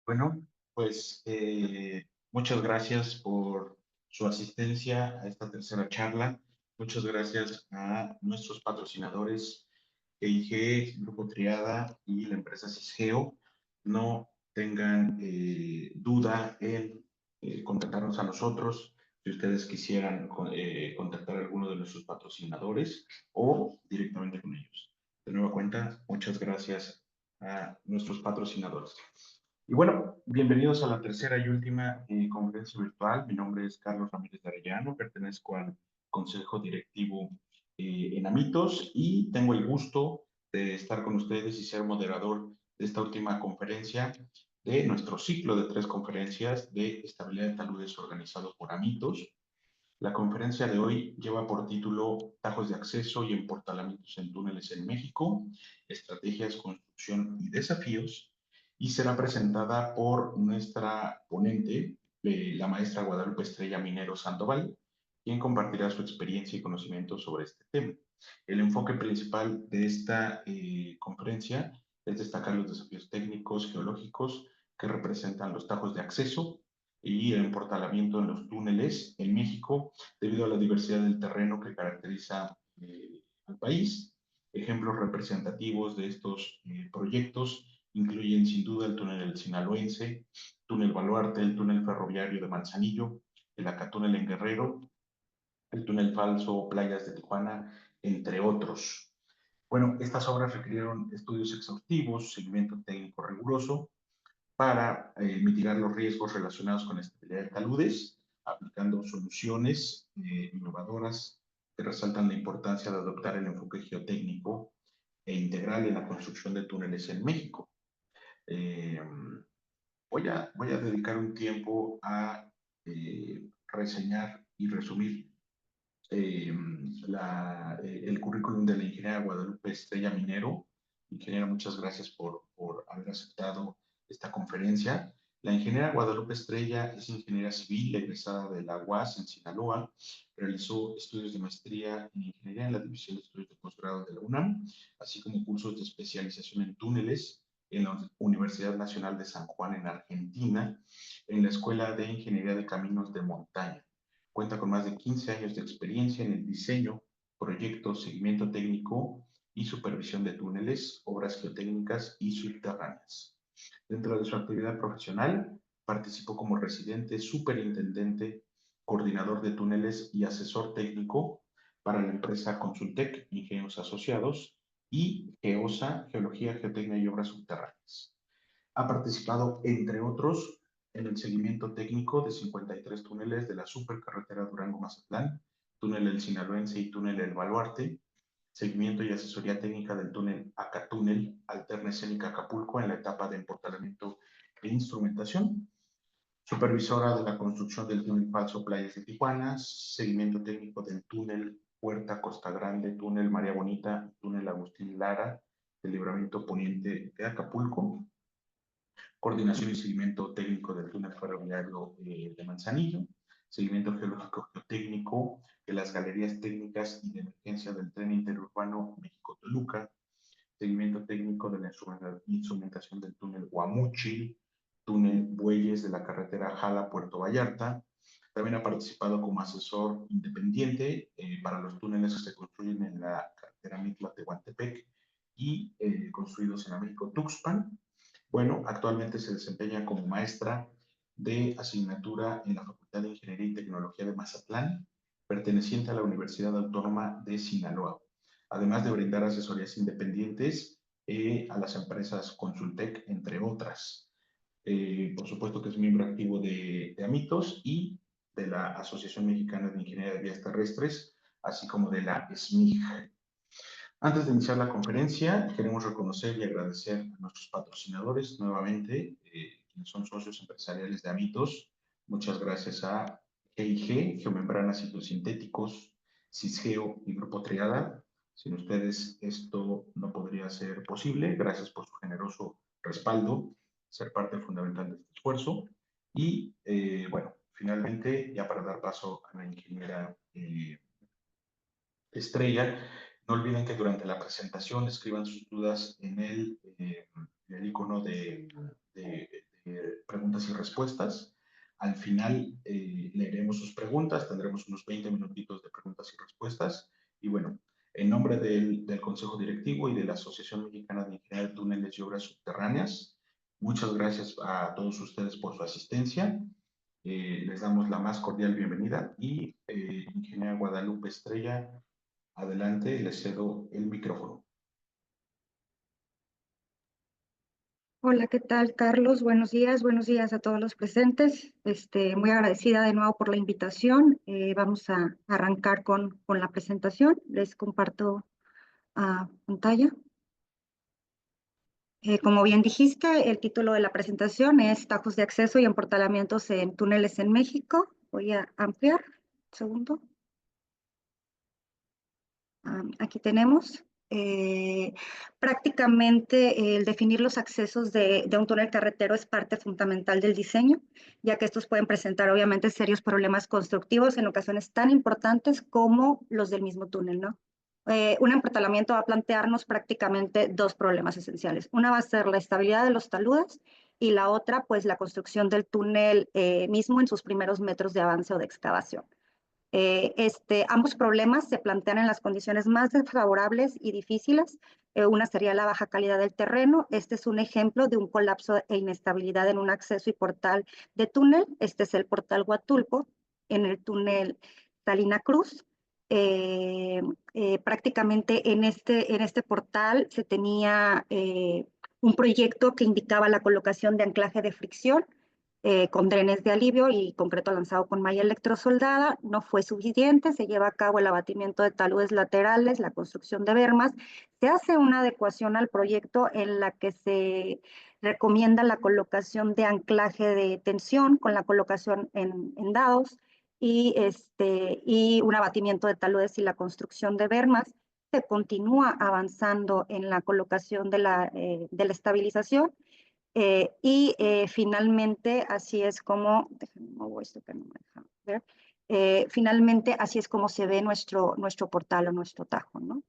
Bueno, pues muchas gracias por su asistencia a esta tercera charla. Muchas gracias a nuestros patrocinadores, EIG, Grupo Triada y la empresa Cisgeo. No tengan duda en contactarnos a nosotros si ustedes quisieran contactar a alguno de nuestros patrocinadores o directamente con ellos. De nueva cuenta, muchas gracias a nuestros patrocinadores. Y bueno, bienvenidos a la tercera y última conferencia virtual. Mi nombre es Carlos Ramírez de Arellano, pertenezco al Consejo Directivo en Amitos y tengo el gusto de estar con ustedes y ser moderador de esta última conferencia de nuestro ciclo de 3 conferencias de estabilidad de taludes organizado por Amitos. La conferencia de hoy lleva por título Tajos de acceso y emportalamientos en túneles en México, estrategias, construcción y desafíos, y será presentada por nuestra ponente, la maestra Guadalupe Estrella Minero Sandoval, quien compartirá su experiencia y conocimiento sobre este tema. El enfoque principal de esta conferencia es destacar los desafíos técnicos geológicos que representan los tajos de acceso y el emportalamiento en los túneles en México debido a la diversidad del terreno que caracteriza al país. Ejemplos representativos de estos proyectos incluyen sin duda el túnel del Sinaloense, túnel Baluarte, el túnel ferroviario de Manzanillo, el Acatúnel en Guerrero, el túnel falso Playas de Tijuana, entre otros. Bueno, estas obras requirieron estudios exhaustivos, seguimiento técnico riguroso, para mitigar los riesgos relacionados con la estabilidad de taludes, aplicando soluciones innovadoras que resaltan la importancia de adoptar el enfoque geotécnico e integral en la construcción de túneles en México. Eh, voy a dedicar un tiempo a reseñar y resumir eh, el currículum de la ingeniera Guadalupe Estrella Minero. Ingeniera, muchas gracias por haber aceptado esta conferencia. La ingeniera Guadalupe Estrella es ingeniera civil, egresada de la UAS en Sinaloa. Realizó estudios de maestría en ingeniería en la División de Estudios de Posgrado de la UNAM, así como cursos de especialización en túneles en la Universidad Nacional de San Juan en Argentina, en la Escuela de Ingeniería de Caminos de Montaña. Cuenta con más de 15 años de experiencia en el diseño, proyecto, seguimiento técnico y supervisión de túneles, obras geotécnicas y subterráneas. Dentro de su actividad profesional, participó como residente, superintendente, coordinador de túneles y asesor técnico para la empresa Consultec, Ingenieros Asociados, y GEOSA, Geología, Geotecnia y Obras Subterráneas. Ha participado, entre otros, en el seguimiento técnico de 53 túneles de la supercarretera Durango-Mazatlán, túnel El Sinaloense y túnel El Baluarte, seguimiento y asesoría técnica del túnel Acatúnel, Alterna Escénica Acapulco en la etapa de emportalamiento e instrumentación, supervisora de la construcción del túnel falso Playas de Tijuana, seguimiento técnico del túnel Puerta Costa Grande, túnel María Bonita, túnel Agustín Lara, del libramiento poniente de Acapulco, coordinación y seguimiento técnico del túnel ferroviario de Manzanillo, seguimiento geológico geotécnico de las galerías técnicas y de emergencia del tren interurbano México-Toluca, seguimiento técnico de la instrumentación del túnel Guamuchil, túnel Bueyes de la carretera Jala-Puerto Vallarta. También ha participado como asesor independiente para los túneles que se construyen en la carretera Mitla-Tehuantepec y construidos en Américo-Tuxpan. Bueno, actualmente se desempeña como maestra de asignatura en la Facultad de Ingeniería y Tecnología de Mazatlán, perteneciente a la Universidad Autónoma de Sinaloa, además de brindar asesorías independientes a las empresas Consultec, entre otras. Por supuesto que es miembro activo de Amitos y de la Asociación Mexicana de Ingeniería de Vías Terrestres, así como de la SMIG. Antes de iniciar la conferencia, queremos reconocer y agradecer a nuestros patrocinadores nuevamente, quienes son socios empresariales de Amitos. Muchas gracias a GIG, Geomembranas Citosintéticos, Cisgeo y Grupo Triada. Sin ustedes esto no podría ser posible. Gracias por su generoso respaldo, ser parte fundamental de este esfuerzo. Y bueno, finalmente, ya para dar paso a la ingeniera Estrella, no olviden que durante la presentación escriban sus dudas en el icono de preguntas y respuestas. Al final leeremos sus preguntas, tendremos unos 20 minutitos de preguntas y respuestas. Y bueno, en nombre del Consejo Directivo y de la Asociación Mexicana de Ingeniería de Túneles y Obras Subterráneas, muchas gracias a todos ustedes por su asistencia. Les damos la más cordial bienvenida y ingeniera Guadalupe Estrella, adelante, les cedo el micrófono. Hola, ¿qué tal, Carlos? Buenos días a todos los presentes. Muy agradecida de nuevo por la invitación. Vamos a arrancar con la presentación. Les comparto pantalla. Como bien dijiste, el título de la presentación es Tajos de acceso y emportalamientos en túneles en México. Voy a ampliar. Un segundo. Aquí tenemos. Prácticamente el definir los accesos de un túnel carretero es parte fundamental del diseño, ya que estos pueden presentar obviamente serios problemas constructivos en ocasiones tan importantes como los del mismo túnel, ¿no? Un emportalamiento va a plantearnos prácticamente dos problemas esenciales. Una va a ser la estabilidad de los taludes y la otra, pues, la construcción del túnel mismo en sus primeros metros de avance o de excavación. Ambos problemas se plantean en las condiciones más desfavorables y difíciles. Una sería la baja calidad del terreno. Este es un ejemplo de un colapso e inestabilidad en un acceso y portal de túnel. Este es el portal Huatulco, en el túnel Salina Cruz. Prácticamente en este portal se tenía un proyecto que indicaba la colocación de anclaje de fricción con drenes de alivio y concreto lanzado con malla electrosoldada. No fue suficiente, se lleva a cabo el abatimiento de taludes laterales, la construcción de bermas, se hace una adecuación al proyecto en la que se recomienda la colocación de anclaje de tensión con la colocación en dados y un abatimiento de taludes y la construcción de bermas. Se continúa avanzando en la colocación de la estabilización finalmente, así es como, déjenme mover esto que no me deja ver, finalmente así es como se ve nuestro portal o nuestro tajo, ¿no?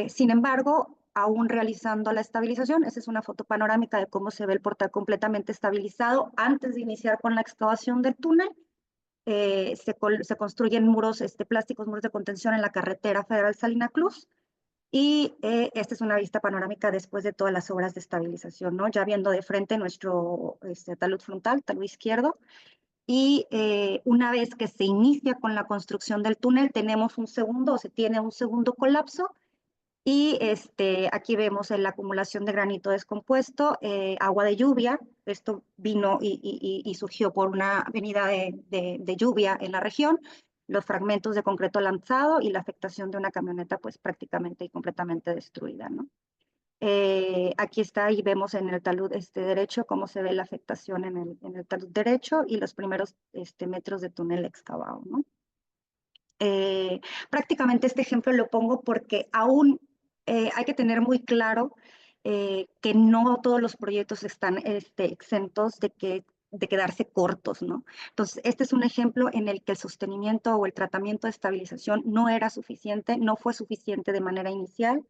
Sin embargo, aún realizando la estabilización, esa es una foto panorámica de cómo se ve el portal completamente estabilizado antes de iniciar con la excavación del túnel. Se construyen muros plásticos, muros de contención en la carretera Federal Salina Cruz. Y esta es una vista panorámica después de todas las obras de estabilización, ¿no? Ya viendo de frente nuestro talud frontal, talud izquierdo. Y una vez que se inicia con la construcción del túnel, tenemos se tiene un segundo colapso. Y aquí vemos la acumulación de granito descompuesto, agua de lluvia. Esto vino y surgió por una venida de lluvia en la región, los fragmentos de concreto lanzado y la afectación de una camioneta pues prácticamente y completamente destruida, ¿no? Aquí está y vemos en el talud derecho cómo se ve la afectación en el talud derecho y los primeros metros de túnel excavado, ¿no? Prácticamente este ejemplo lo pongo porque aún hay que tener muy claro que no todos los proyectos están exentos de quedarse cortos, ¿no? Entonces, este es un ejemplo en el que el sostenimiento o el tratamiento de estabilización no era suficiente, no fue suficiente de manera inicial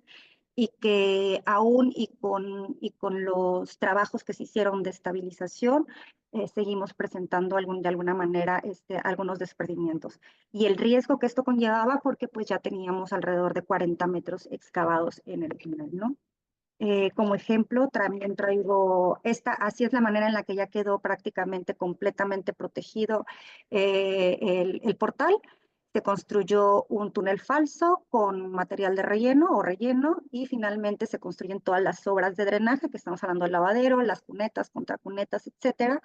y que aún y con los trabajos que se hicieron de estabilización, seguimos presentando de alguna manera algunos desprendimientos. Y el riesgo que esto conllevaba porque pues ya teníamos alrededor de 40 metros excavados en el túnel, ¿no? Como ejemplo, también traigo así es la manera en la que ya quedó prácticamente completamente protegido el portal. Se construyó un túnel falso con material de relleno o relleno y finalmente se construyen todas las obras de drenaje, que estamos hablando del lavadero, las cunetas, contracunetas, etcétera,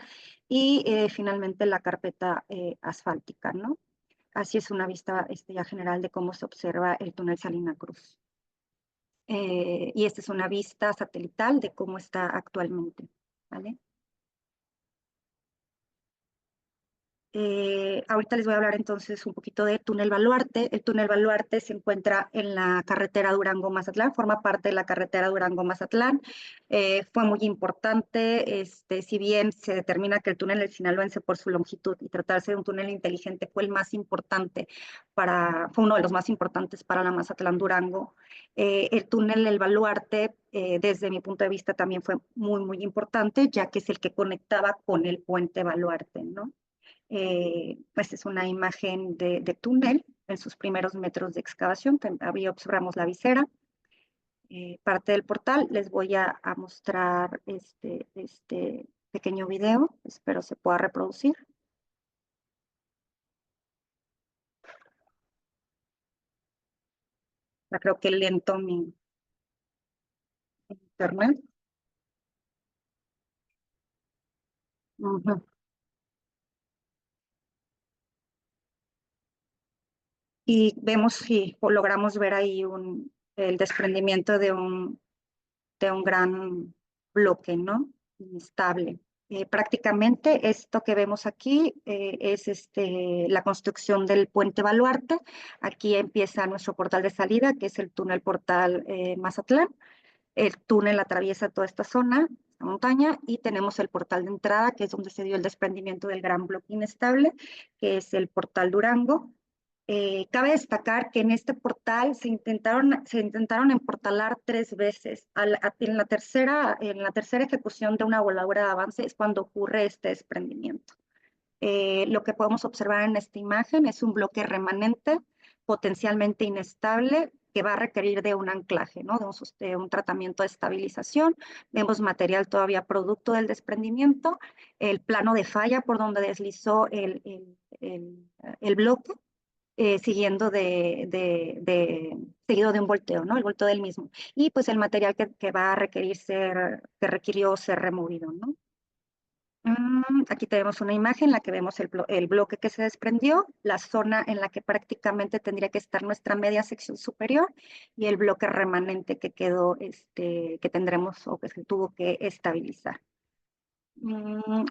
y finalmente la carpeta asfáltica, ¿no? Así es una vista ya general de cómo se observa el túnel Salina Cruz. Y esta es una vista satelital de cómo está actualmente, ¿vale? Ahorita les voy a hablar entonces un poquito de Túnel Baluarte. El Túnel Baluarte se encuentra en la carretera Durango-Mazatlán, forma parte de la carretera Durango-Mazatlán. Fue muy importante, si bien se determina que el túnel del Sinaloense por su longitud y tratarse de un túnel inteligente fue el más importante fue uno de los más importantes para la Mazatlán-Durango. El túnel del Baluarte, desde mi punto de vista, también fue muy, muy importante, ya que es el que conectaba con el puente Baluarte, ¿no? Pues es una imagen de túnel en sus primeros metros de excavación. Ahí observamos la visera. Parte del portal. Les voy a mostrar este pequeño video. Espero se pueda reproducir. Creo que lento mi internet. Y vemos si logramos ver ahí el desprendimiento de un gran bloque, ¿no? Inestable. Prácticamente esto que vemos aquí es la construcción del puente Baluarte. Aquí empieza nuestro portal de salida, que es el túnel portal Mazatlán. El túnel atraviesa toda esta zona, esta montaña, y tenemos el portal de entrada, que es donde se dio el desprendimiento del gran bloque inestable, que es el portal Durango. Cabe destacar que en este portal se intentaron emportalar 3 veces. En la tercera ejecución de una voladura de avance es cuando ocurre este desprendimiento. Lo que podemos observar en esta imagen es un bloque remanente potencialmente inestable que va a requerir de un anclaje, ¿no? De un tratamiento de estabilización. Vemos material todavía producto del desprendimiento, el plano de falla por donde deslizó el bloque, seguido de un volteo, ¿no? El volteo del mismo. Y pues el material que va a que requirió ser removido, ¿no? Aquí tenemos una imagen en la que vemos el bloque que se desprendió, la zona en la que prácticamente tendría que estar nuestra media sección superior y el bloque remanente que quedó, que tendremos o que se tuvo que estabilizar.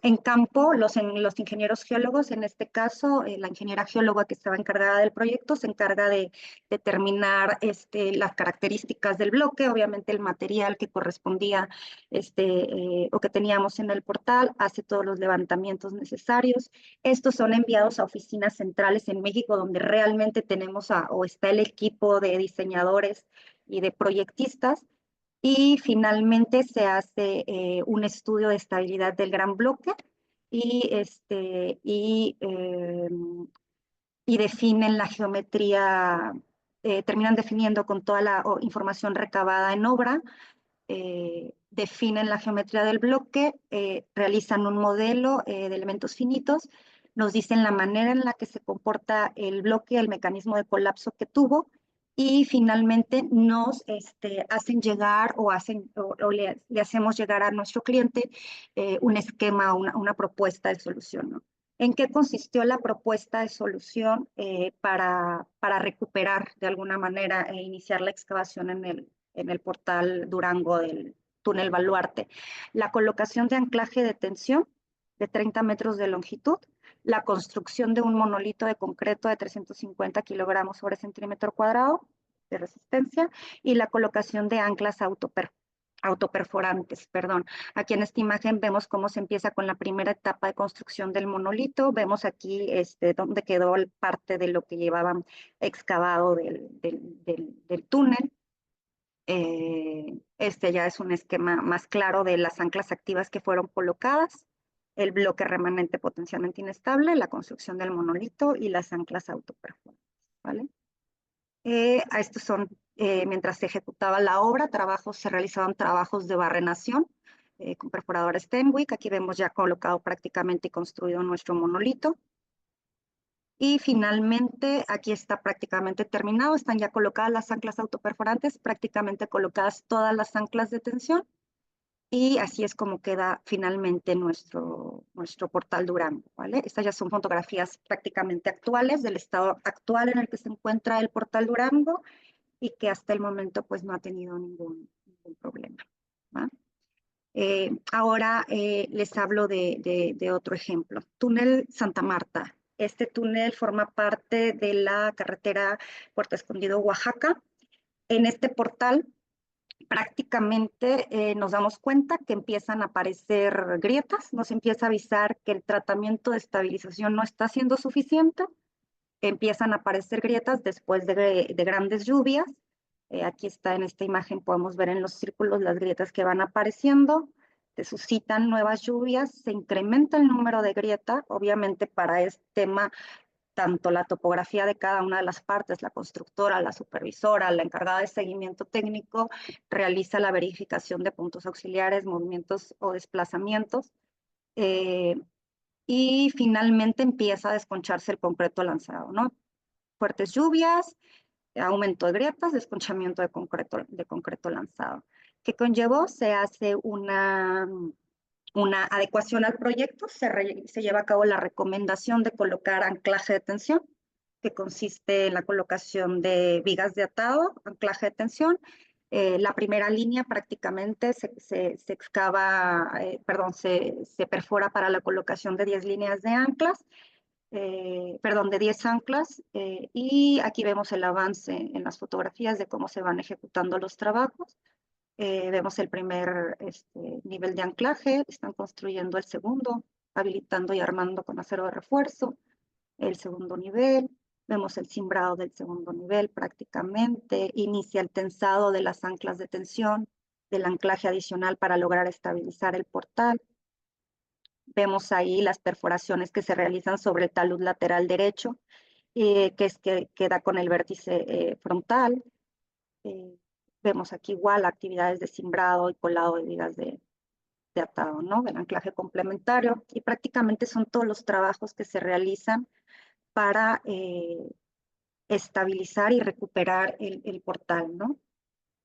En campo, los ingenieros geólogos, en este caso, la ingeniera geóloga que estaba encargada del proyecto, se encarga de determinar las características del bloque, obviamente el material que correspondía o que teníamos en el portal, hace todos los levantamientos necesarios. Estos son enviados a oficinas centrales en México, donde realmente tenemos o está el equipo de diseñadores y de proyectistas. Y finalmente se hace un estudio de estabilidad del gran bloque y, y definen la geometría, terminan definiendo con toda la información recabada en obra, definen la geometría del bloque, realizan un modelo de elementos finitos, nos dicen la manera en la que se comporta el bloque, el mecanismo de colapso que tuvo, y finalmente nos hacen llegar o le hacemos llegar a nuestro cliente un esquema, una propuesta de solución, ¿no? ¿En qué consistió la propuesta de solución para recuperar de alguna manera e iniciar la excavación en el portal Durango del túnel Baluarte? La colocación de anclaje de tensión de 30 metros de longitud, la construcción de un monolito de concreto de 350 kilogramos sobre centímetro cuadrado de resistencia y la colocación de anclas autoperforantes, perdón. Aquí en esta imagen vemos cómo se empieza con la primera etapa de construcción del monolito. Vemos aquí donde quedó parte de lo que llevaban excavado del túnel. Este ya es un esquema más claro de las anclas activas que fueron colocadas, el bloque remanente potencialmente inestable, la construcción del monolito y las anclas autoperforantes, ¿vale? A estos son, mientras se ejecutaba la obra, se realizaban trabajos de barrenación con perforador Stenwick. Aquí vemos ya colocado prácticamente y construido nuestro monolito. Y finalmente, aquí está prácticamente terminado. Están ya colocadas las anclas autoperforantes, prácticamente colocadas todas las anclas de tensión. Y así es como queda finalmente nuestro portal Durango, ¿vale? Estas ya son fotografías prácticamente actuales del estado actual en el que se encuentra el portal Durango y que hasta el momento pues no ha tenido ningún problema, ¿va? Ahora les hablo de otro ejemplo. Túnel Santa Marta. Este túnel forma parte de la carretera Puerto Escondido, Oaxaca. En este portal prácticamente nos damos cuenta que empiezan a aparecer grietas, nos empieza a avisar que el tratamiento de estabilización no está siendo suficiente, empiezan a aparecer grietas después de grandes lluvias. Aquí está en esta imagen, podemos ver en los círculos las grietas que van apareciendo, se suscitan nuevas lluvias, se incrementa el número de grietas, obviamente para este tema tanto la topografía de cada una de las partes, la constructora, la supervisora, la encargada de seguimiento técnico, realiza la verificación de puntos auxiliares, movimientos o desplazamientos, y finalmente empieza a desconcharse el concreto lanzado, ¿no? Fuertes lluvias, aumento de grietas, desconchamiento de concreto lanzado. ¿Qué conllevó? Se hace una adecuación al proyecto, se lleva a cabo la recomendación de colocar anclaje de tensión, que consiste en la colocación de vigas de atado, anclaje de tensión. La primera línea prácticamente se excava, se perfora para la colocación de 10 líneas de anclas, de 10 anclas, y aquí vemos el avance en las fotografías de cómo se van ejecutando los trabajos. Vemos el primer nivel de anclaje, están construyendo el segundo, habilitando y armando con acero de refuerzo, el segundo nivel, vemos el cimbrado del segundo nivel prácticamente, inicia el tensado de las anclas de tensión, del anclaje adicional para lograr estabilizar el portal. Vemos ahí las perforaciones que se realizan sobre el talud lateral derecho, que queda con el vértice frontal. Vemos aquí igual actividades de cimbrado y colado de vigas de atado, ¿no? Del anclaje complementario. Y prácticamente son todos los trabajos que se realizan para estabilizar y recuperar el portal, ¿no?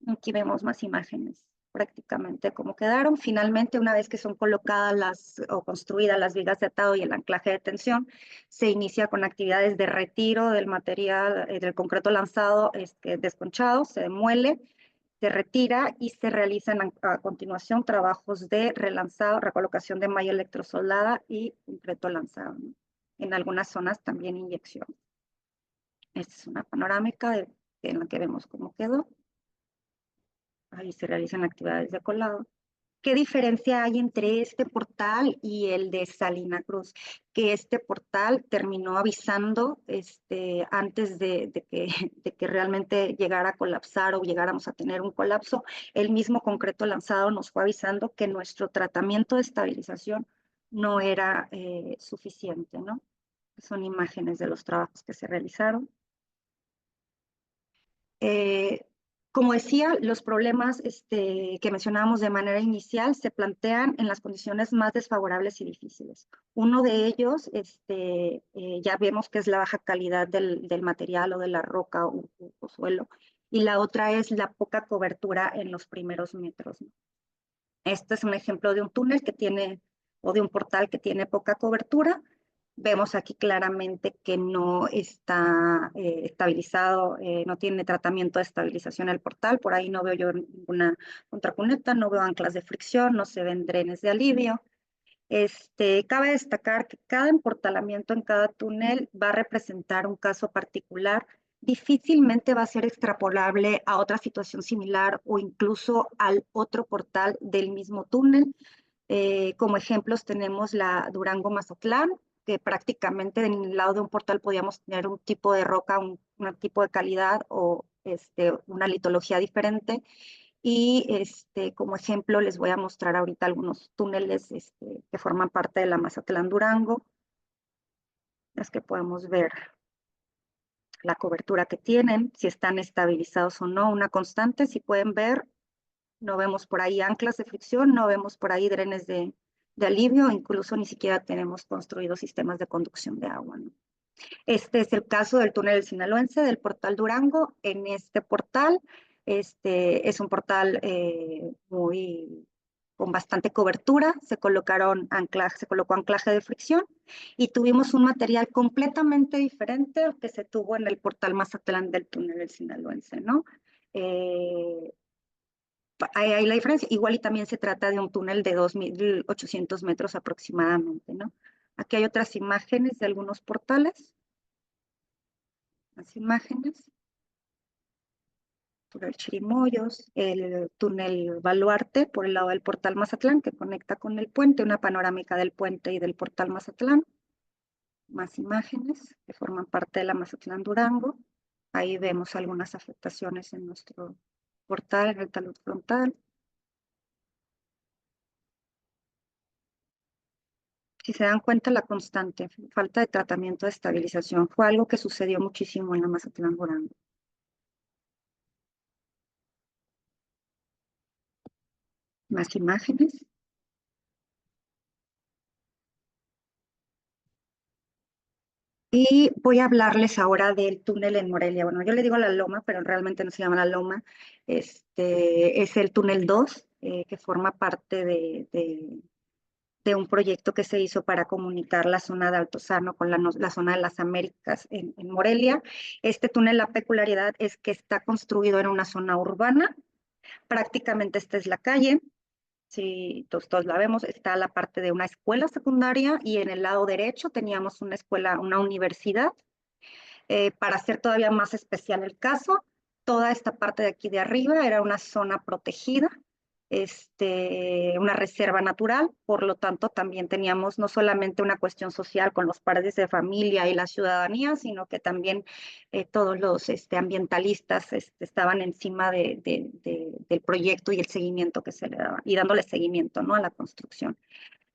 Aquí vemos más imágenes prácticamente cómo quedaron. Finalmente, una vez que son colocadas o construidas las vigas de atado y el anclaje de tensión, se inicia con actividades de retiro del material, del concreto lanzado desconchado, se demuele, se retira y se realizan a continuación trabajos de relanzado, recolocación de malla electrosoldada y concreto lanzado, ¿no? En algunas zonas también inyección. Esta es una panorámica en la que vemos cómo quedó. Ahí se realizan actividades de colado. ¿Qué diferencia hay entre este portal y el de Salina Cruz? Que este portal terminó avisando antes de que realmente llegara a colapsar o llegáramos a tener un colapso. El mismo concreto lanzado nos fue avisando que nuestro tratamiento de estabilización no era suficiente, ¿no? Son imágenes de los trabajos que se realizaron. Como decía, los problemas que mencionábamos de manera inicial se plantean en las condiciones más desfavorables y difíciles. Uno de ellos, ya vemos que es la baja calidad del material o de la roca o suelo, y la otra es la poca cobertura en los primeros metros, ¿no? Este es un ejemplo de un túnel que tiene, o de un portal que tiene poca cobertura. Vemos aquí claramente que no está estabilizado, no tiene tratamiento de estabilización el portal. Por ahí no veo yo ninguna contracuneta, no veo anclas de fricción, no se ven drenes de alivio. Cabe destacar que cada emportalamiento en cada túnel va a representar un caso particular. Difícilmente va a ser extrapolable a otra situación similar o incluso al otro portal del mismo túnel. Como ejemplos tenemos la Durango-Mazatlán, que prácticamente en el lado de un portal podíamos tener un tipo de roca, un tipo de calidad o una litología diferente. Y como ejemplo les voy a mostrar ahorita algunos túneles que forman parte de la Mazatlán-Durango, las que podemos ver la cobertura que tienen, si están estabilizados o no, una constante. Si pueden ver, no vemos por ahí anclas de fricción, no vemos por ahí drenes de alivio, incluso ni siquiera tenemos construidos sistemas de conducción de agua, ¿no? Este es el caso del túnel del Sinaloense, del portal Durango. En este portal, es un portal con bastante cobertura, se colocó anclaje de fricción y tuvimos un material completamente diferente al que se tuvo en el portal Mazatlán del túnel del Sinaloense, ¿no? Ahí hay la diferencia. Igual y también se trata de un túnel de 2.800 metros aproximadamente, ¿no? Aquí hay otras imágenes de algunos portales. Las imágenes. Túnel Chirimoyos, el túnel Baluarte por el lado del portal Mazatlán que conecta con el puente, una panorámica del puente y del portal Mazatlán. Más imágenes que forman parte de la Mazatlán Durango. Ahí vemos algunas afectaciones en nuestro portal, en el talud frontal. Si se dan cuenta, la constante falta de tratamiento de estabilización fue algo que sucedió muchísimo en la Mazatlán Durango. Más imágenes. Y voy a hablarles ahora del túnel en Morelia. Bueno, yo le digo la Loma, pero realmente no se llama la Loma. Es el túnel 2, que forma parte de un proyecto que se hizo para comunicar la zona de Altozano con la zona de las Américas en Morelia. Este túnel, la peculiaridad es que está construido en una zona urbana. Prácticamente esta es la calle. Sí, todos la vemos, está la parte de una escuela secundaria y en el lado derecho teníamos una escuela, una universidad. Para hacer todavía más especial el caso, toda esta parte de aquí de arriba era una zona protegida, una reserva natural, por lo tanto también teníamos no solamente una cuestión social con los padres de familia y la ciudadanía, sino que también todos los ambientalistas estaban encima del proyecto y el seguimiento que se le daba, y dándole seguimiento, ¿no?, a la construcción.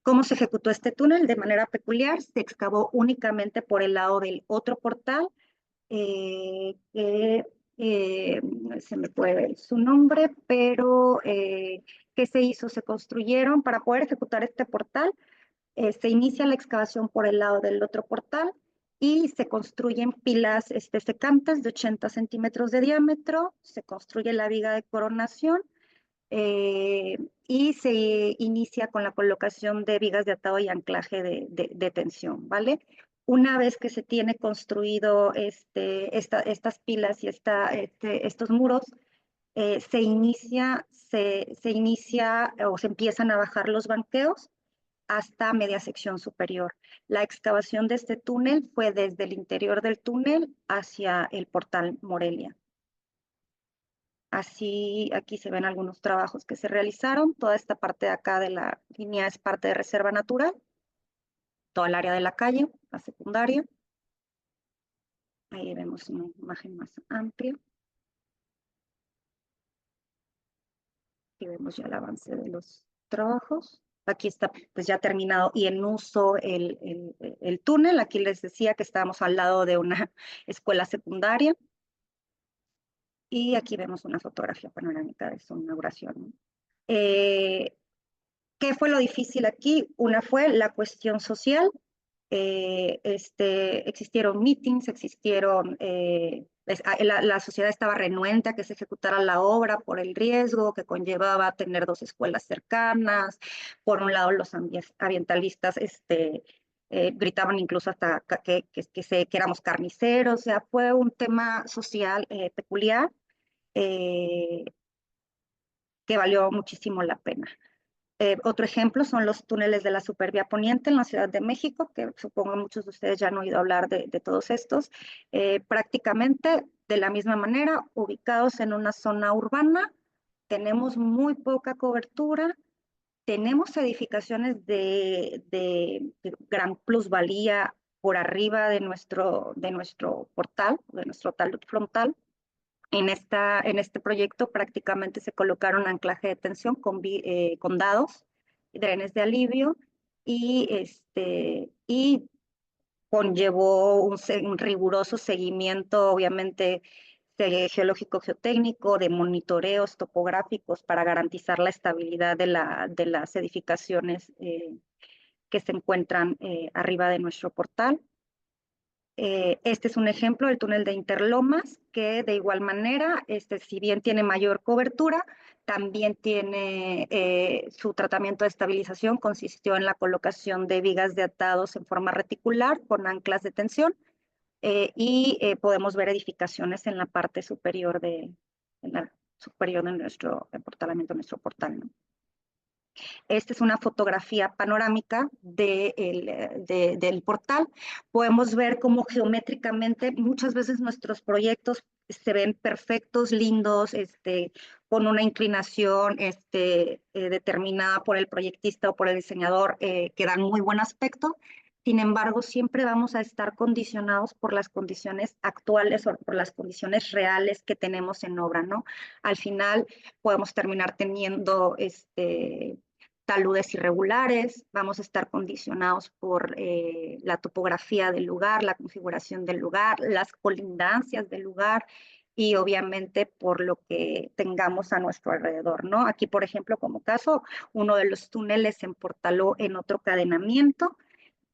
¿Cómo se ejecutó este túnel? De manera peculiar, se excavó únicamente por el lado del otro portal, que se me puede ver su nombre, pero ¿qué se hizo? Se construyeron para poder ejecutar este portal. Se inicia la excavación por el lado del otro portal y se construyen pilas secantes de 80 centímetros de diámetro, se construye la viga de coronación, y se inicia con la colocación de vigas de atado y anclaje de tensión, ¿vale? Una vez que se tiene construido estas pilas y estos muros, se inicia o se empiezan a bajar los banqueos hasta media sección superior. La excavación de este túnel fue desde el interior del túnel hacia el portal Morelia. Así, aquí se ven algunos trabajos que se realizaron. Toda esta parte de acá de la línea es parte de reserva natural. Toda el área de la calle, la secundaria. Ahí vemos una imagen más amplia. Aquí vemos ya el avance de los trabajos. Aquí está pues ya terminado y en uso el túnel. Aquí les decía que estábamos al lado de una escuela secundaria. Y aquí vemos una fotografía panorámica de su inauguración. ¿Qué fue lo difícil aquí? Una fue la cuestión social. Existieron meetings, la sociedad estaba renuente a que se ejecutara la obra por el riesgo que conllevaba tener dos escuelas cercanas. Por un lado, los ambientalistas gritaban incluso hasta que éramos carniceros. O sea, fue un tema social peculiar, eh, que valió muchísimo la pena. Otro ejemplo son los túneles de la Supervía Poniente en la Ciudad de México, que supongo muchos de ustedes ya han oído hablar de todos estos. Prácticamente de la misma manera, ubicados en una zona urbana, tenemos muy poca cobertura, tenemos edificaciones de gran plusvalía por arriba de nuestro portal, de nuestro talud frontal. En este proyecto prácticamente se colocaron anclaje de tensión con dados, drenes de alivio, y conllevó un riguroso seguimiento, obviamente, geológico geotécnico, de monitoreos topográficos para garantizar la estabilidad de las edificaciones que se encuentran arriba de nuestro portal. Este es un ejemplo del túnel de Interlomas, que de igual manera, si bien tiene mayor cobertura, también tiene su tratamiento de estabilización, consistió en la colocación de vigas de atados en forma reticular con anclas de tensión, y podemos ver edificaciones en la parte superior superior de nuestro portalamiento, nuestro portal, ¿no? Esta es una fotografía panorámica del portal. Podemos ver cómo geométricamente muchas veces nuestros proyectos se ven perfectos, lindos, con una inclinación determinada por el proyectista o por el diseñador, que dan muy buen aspecto. Sin embargo, siempre vamos a estar condicionados por las condiciones actuales o por las condiciones reales que tenemos en obra, ¿no? Al final podemos terminar teniendo taludes irregulares, vamos a estar condicionados por la topografía del lugar, la configuración del lugar, las colindancias del lugar y obviamente por lo que tengamos a nuestro alrededor, ¿no? Aquí, por ejemplo, como caso, uno de los túneles se emportaló en otro cadenamiento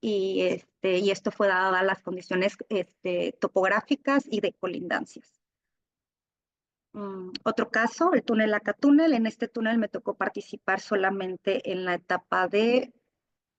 y esto fue dado a las condiciones topográficas y de colindancias. Otro caso, el túnel Acatúnel. En este túnel me tocó participar solamente en la etapa de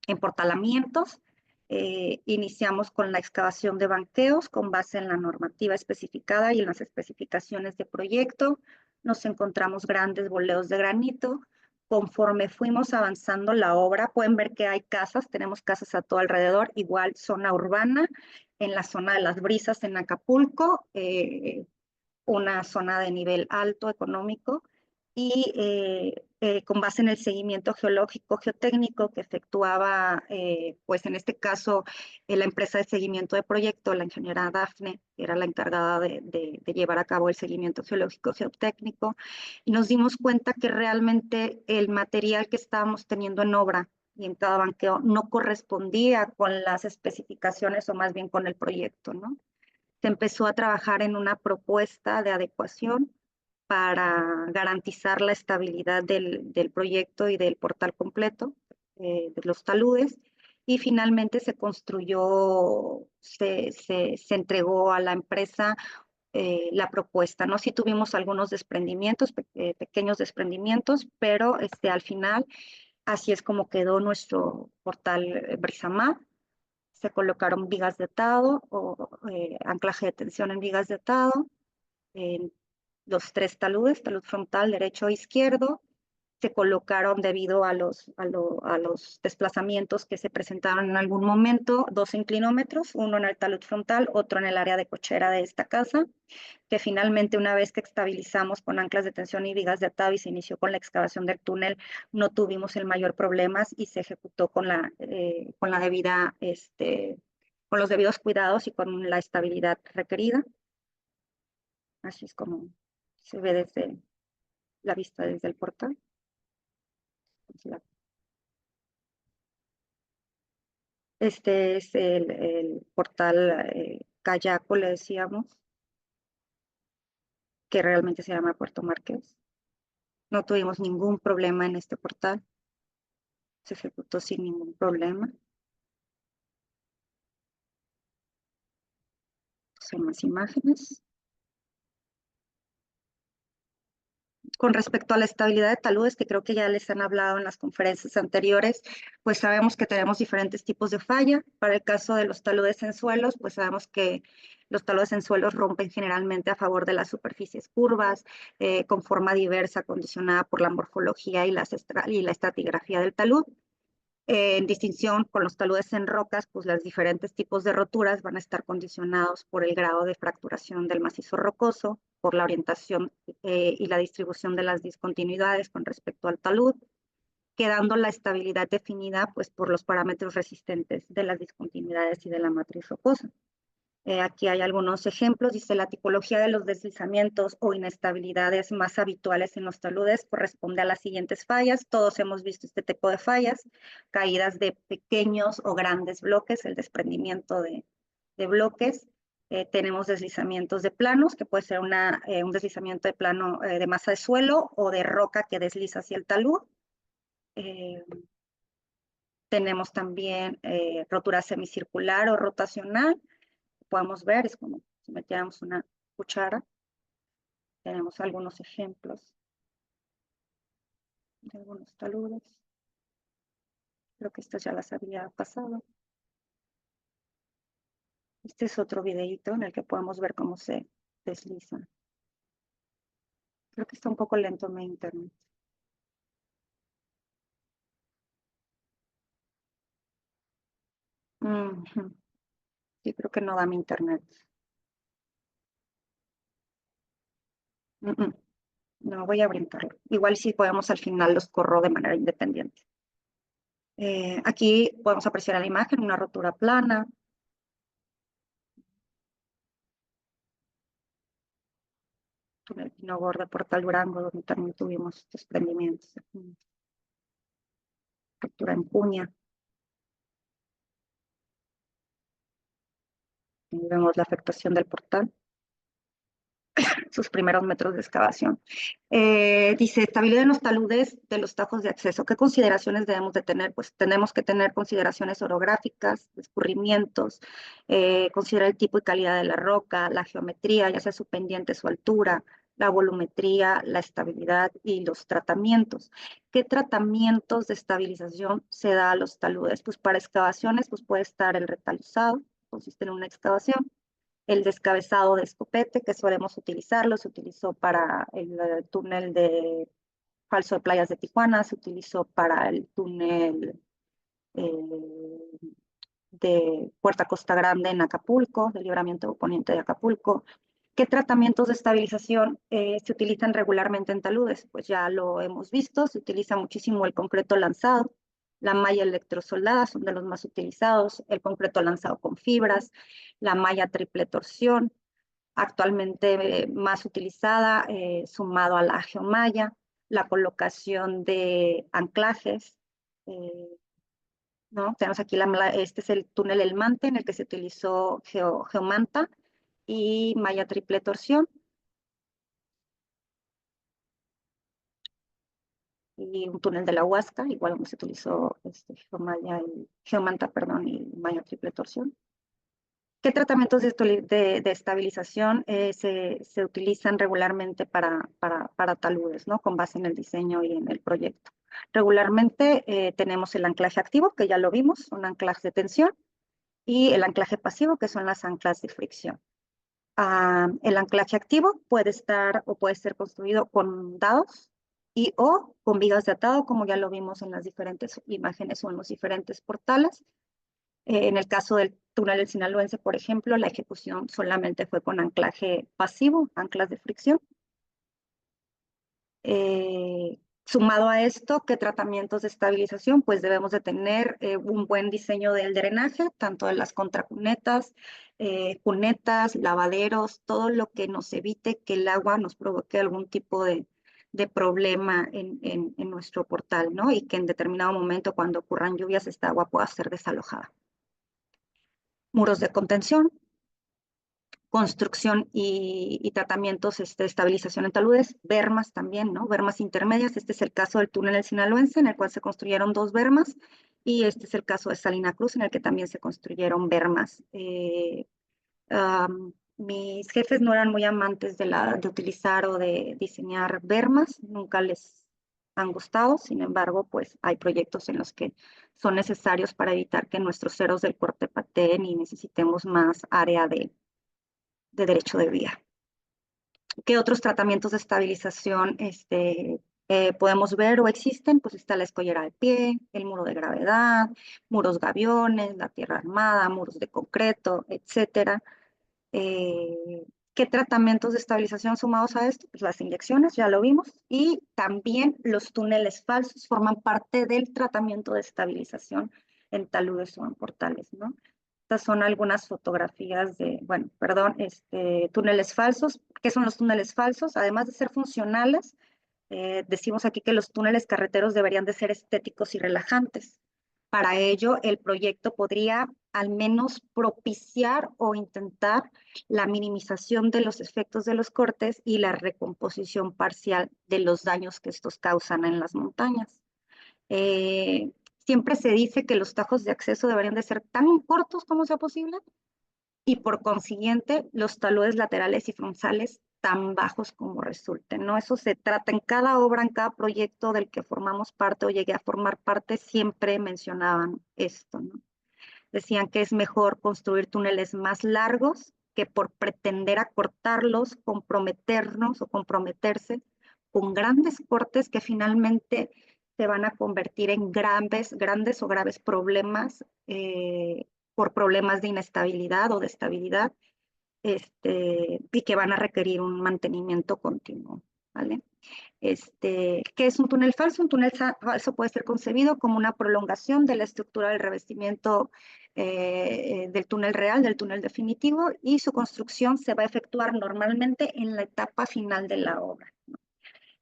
emportalamientos. Iniciamos con la excavación de banqueos con base en la normativa especificada y en las especificaciones de proyecto. Nos encontramos grandes boleos de granito. Conforme fuimos avanzando la obra, pueden ver que hay casas, tenemos casas a todo alrededor, igual zona urbana, en la zona de las brisas en Acapulco, una zona de nivel alto económico y con base en el seguimiento geológico geotécnico que efectuaba, pues en este caso, la empresa de seguimiento de proyecto, la ingeniera Dafne, que era la encargada de llevar a cabo el seguimiento geológico geotécnico, y nos dimos cuenta que realmente el material que estábamos teniendo en obra y en cada banqueo no correspondía con las especificaciones o más bien con el proyecto, ¿no? Se empezó a trabajar en una propuesta de adecuación para garantizar la estabilidad del proyecto y del portal completo de los taludes. Y finalmente se construyó, se entregó a la empresa la propuesta, ¿no? Sí tuvimos algunos desprendimientos, pequeños desprendimientos, pero al final así es como quedó nuestro portal Brisamar. Se colocaron vigas de atado o anclaje de tensión en vigas de atado, en los tres taludes, talud frontal, derecho e izquierdo. Se colocaron debido a los desplazamientos que se presentaron en algún momento, dos inclinómetros, uno en el talud frontal, otro en el área de cochera de esta casa, que finalmente una vez que estabilizamos con anclas de tensión y vigas de atado y se inició con la excavación del túnel, no tuvimos el mayor problema y se ejecutó con la debida, con los debidos cuidados y con la estabilidad requerida. Así es como se ve desde la vista desde el portal. Este es el portal Cayaco, le decíamos, que realmente se llama Puerto Márquez. No tuvimos ningún problema en este portal. Se ejecutó sin ningún problema. Son más imágenes. Con respecto a la estabilidad de taludes, que creo que ya les han hablado en las conferencias anteriores, pues sabemos que tenemos diferentes tipos de falla. Para el caso de los taludes en suelos, pues sabemos que los taludes en suelos rompen generalmente a favor de las superficies curvas, con forma diversa, condicionada por la morfología y la estratigrafía del talud. En distinción con los taludes en rocas, pues los diferentes tipos de roturas van a estar condicionados por el grado de fracturación del macizo rocoso, por la orientación y la distribución de las discontinuidades con respecto al talud, quedando la estabilidad definida pues por los parámetros resistentes de las discontinuidades y de la matriz rocosa. Aquí hay algunos ejemplos. Dice, la tipología de los deslizamientos o inestabilidades más habituales en los taludes corresponde a las siguientes fallas. Todos hemos visto este tipo de fallas: caídas de pequeños o grandes bloques, el desprendimiento de bloques. Tenemos deslizamientos de planos, que puede ser un deslizamiento de plano de masa de suelo o de roca que desliza hacia el talud. Tenemos también rotura semicircular o rotacional. Podemos ver, es como si metiéramos una cuchara. Tenemos algunos ejemplos de algunos taludes. Creo que estas ya las había pasado. Este es otro videito en el que podemos ver cómo se desliza Creo que está un poco lento mi internet. Ujú. Sí, creo que no da mi internet. Mm, mm. No, voy a brincarlo. Igual si podemos al final los corro de manera independiente. Aquí podemos apreciar en la imagen una rotura plana. Túnel Pino Gorda, Portal Durango, donde también tuvimos desprendimientos. Rotura en cuña. Y vemos la afectación del portal, sus primeros metros de excavación. Dice, estabilidad en los taludes de los tajos de acceso. ¿Qué consideraciones debemos de tener? Pues tenemos que tener consideraciones orográficas, escurrimientos, considerar el tipo y calidad de la roca, la geometría, ya sea su pendiente, su altura, la volumetría, la estabilidad y los tratamientos. ¿Qué tratamientos de estabilización se da a los taludes? Pues para excavaciones, pues puede estar el retaluzado, consiste en una excavación, el descabezado de escopete, que solemos utilizarlo, se utilizó para el túnel de falso de playas de Tijuana, se utilizó para el túnel de Puerta Costa Grande en Acapulco, del libramiento poniente de Acapulco. ¿Qué tratamientos de estabilización se utilizan regularmente en taludes? Pues ya lo hemos visto, se utiliza muchísimo el concreto lanzado, la malla electrosoldada son de los más utilizados, el concreto lanzado con fibras, la malla triple torsión, actualmente más utilizada, sumado a la geomalla, la colocación de anclajes, eh, ¿no? Tenemos aquí, este es el túnel El Mante, en el que se utilizó geomanta y malla triple torsión, y un túnel de la Huasca, igual donde se utilizó geomanta, perdón, y malla triple torsión. ¿Qué tratamientos de estabilización se utilizan regularmente para taludes, ¿no? Con base en el diseño y en el proyecto? Regularmente tenemos el anclaje activo, que ya lo vimos, un anclaje de tensión, y el anclaje pasivo, que son las anclas de fricción. El anclaje activo puede estar o puede ser construido con dados y o con vigas de atado, como ya lo vimos en las diferentes imágenes o en los diferentes portales. En el caso del túnel del Sinaloense, por ejemplo, la ejecución solamente fue con anclaje pasivo, anclas de fricción. Sumado a esto, ¿qué tratamientos de estabilización? Pues debemos de tener un buen diseño del drenaje, tanto de las contracunetas, cunetas, lavaderos, todo lo que nos evite que el agua nos provoque algún tipo de problema en nuestro portal, ¿no? Y que en determinado momento, cuando ocurran lluvias, esta agua pueda ser desalojada. Muros de contención, construcción y tratamientos, estabilización en taludes, bermas también, ¿no? Bermas intermedias. Este es el caso del túnel del Sinaloense, en el cual se construyeron 2 bermas, y este es el caso de Salina Cruz, en el que también se construyeron bermas. Mis jefes no eran muy amantes de utilizar o de diseñar bermas, nunca les han gustado. Sin embargo, pues hay proyectos en los que son necesarios para evitar que nuestros ceros del corte pateen y necesitemos más área de derecho de vía. ¿Qué otros tratamientos de estabilización podemos ver o existen? Pues está la escollera de pie, el muro de gravedad, muros gaviones, la tierra armada, muros de concreto, etcétera. ¿Qué tratamientos de estabilización sumados a esto? Pues las inyecciones, ya lo vimos, y también los túneles falsos forman parte del tratamiento de estabilización en taludes o en portales, ¿no? Estas son algunas fotografías de, bueno, perdón, túneles falsos. ¿Qué son los túneles falsos? Además de ser funcionales, decimos aquí que los túneles carreteros deberían de ser estéticos y relajantes. Para ello, el proyecto podría al menos propiciar o intentar la minimización de los efectos de los cortes y la recomposición parcial de los daños que estos causan en las montañas. Siempre se dice que los tajos de acceso deberían de ser tan cortos como sea posible, y por consiguiente los taludes laterales y frontales tan bajos como resulten, ¿no? Eso se trata en cada obra, en cada proyecto del que formamos parte o llegué a formar parte, siempre mencionaban esto, ¿no? Decían que es mejor construir túneles más largos que por pretender acortarlos, comprometernos o comprometerse con grandes cortes que finalmente se van a convertir en grandes o graves problemas por problemas de inestabilidad o de estabilidad, y que van a requerir un mantenimiento continuo, ¿vale? ¿Qué es un túnel falso? Un túnel falso puede ser concebido como una prolongación de la estructura del revestimiento del túnel real, del túnel definitivo, y su construcción se va a efectuar normalmente en la etapa final de la obra, ¿no?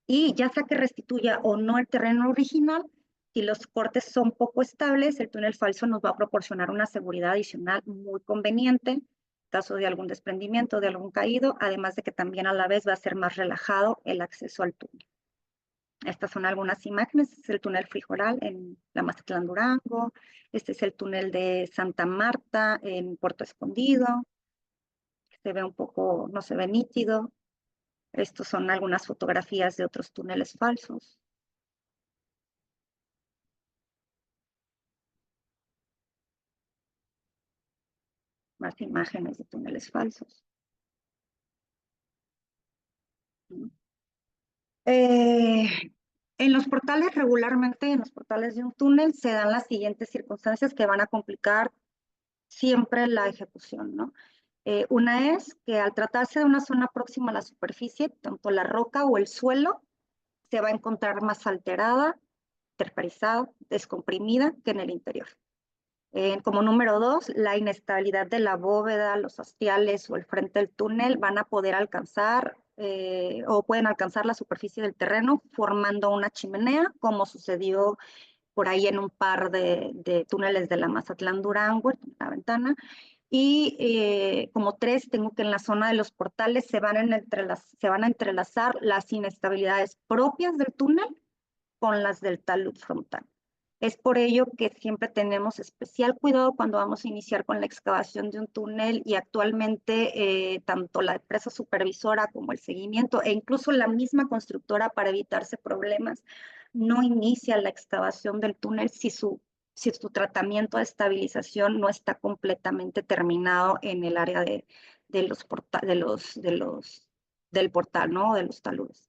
Y ya sea que restituya o no el terreno original, si los cortes son poco estables, el túnel falso nos va a proporcionar una seguridad adicional muy conveniente en caso de algún desprendimiento, de algún caído, además de que también a la vez va a ser más relajado el acceso al túnel. Estas son algunas imágenes. Este es el túnel Frijoral en la Mazatlán Durango. Este es el túnel de Santa Marta en Puerto Escondido. Se ve un poco, no se ve nítido. Estos son algunas fotografías de otros túneles falsos. Más imágenes de túneles falsos. En los portales, regularmente, en los portales de un túnel, se dan las siguientes circunstancias que van a complicar siempre la ejecución, ¿no? Una es que al tratarse de una zona próxima a la superficie, tanto la roca o el suelo se va a encontrar más alterada, tercerizada, descomprimida que en el interior. Como número 2, la inestabilidad de la bóveda, los hastiales o el frente del túnel van a poder alcanzar o pueden alcanzar la superficie del terreno formando una chimenea, como sucedió por ahí en un par de túneles de la Mazatlán Durango, la ventana. Y como 3, tengo que en la zona de los portales se van a entrelazar las inestabilidades propias del túnel con las del talud frontal. Es por ello que siempre tenemos especial cuidado cuando vamos a iniciar con la excavación de un túnel y actualmente tanto la empresa supervisora como el seguimiento e incluso la misma constructora para evitarse problemas no inicia la excavación del túnel si su tratamiento de estabilización no está completamente terminado en el área del portal, ¿no? De los taludes.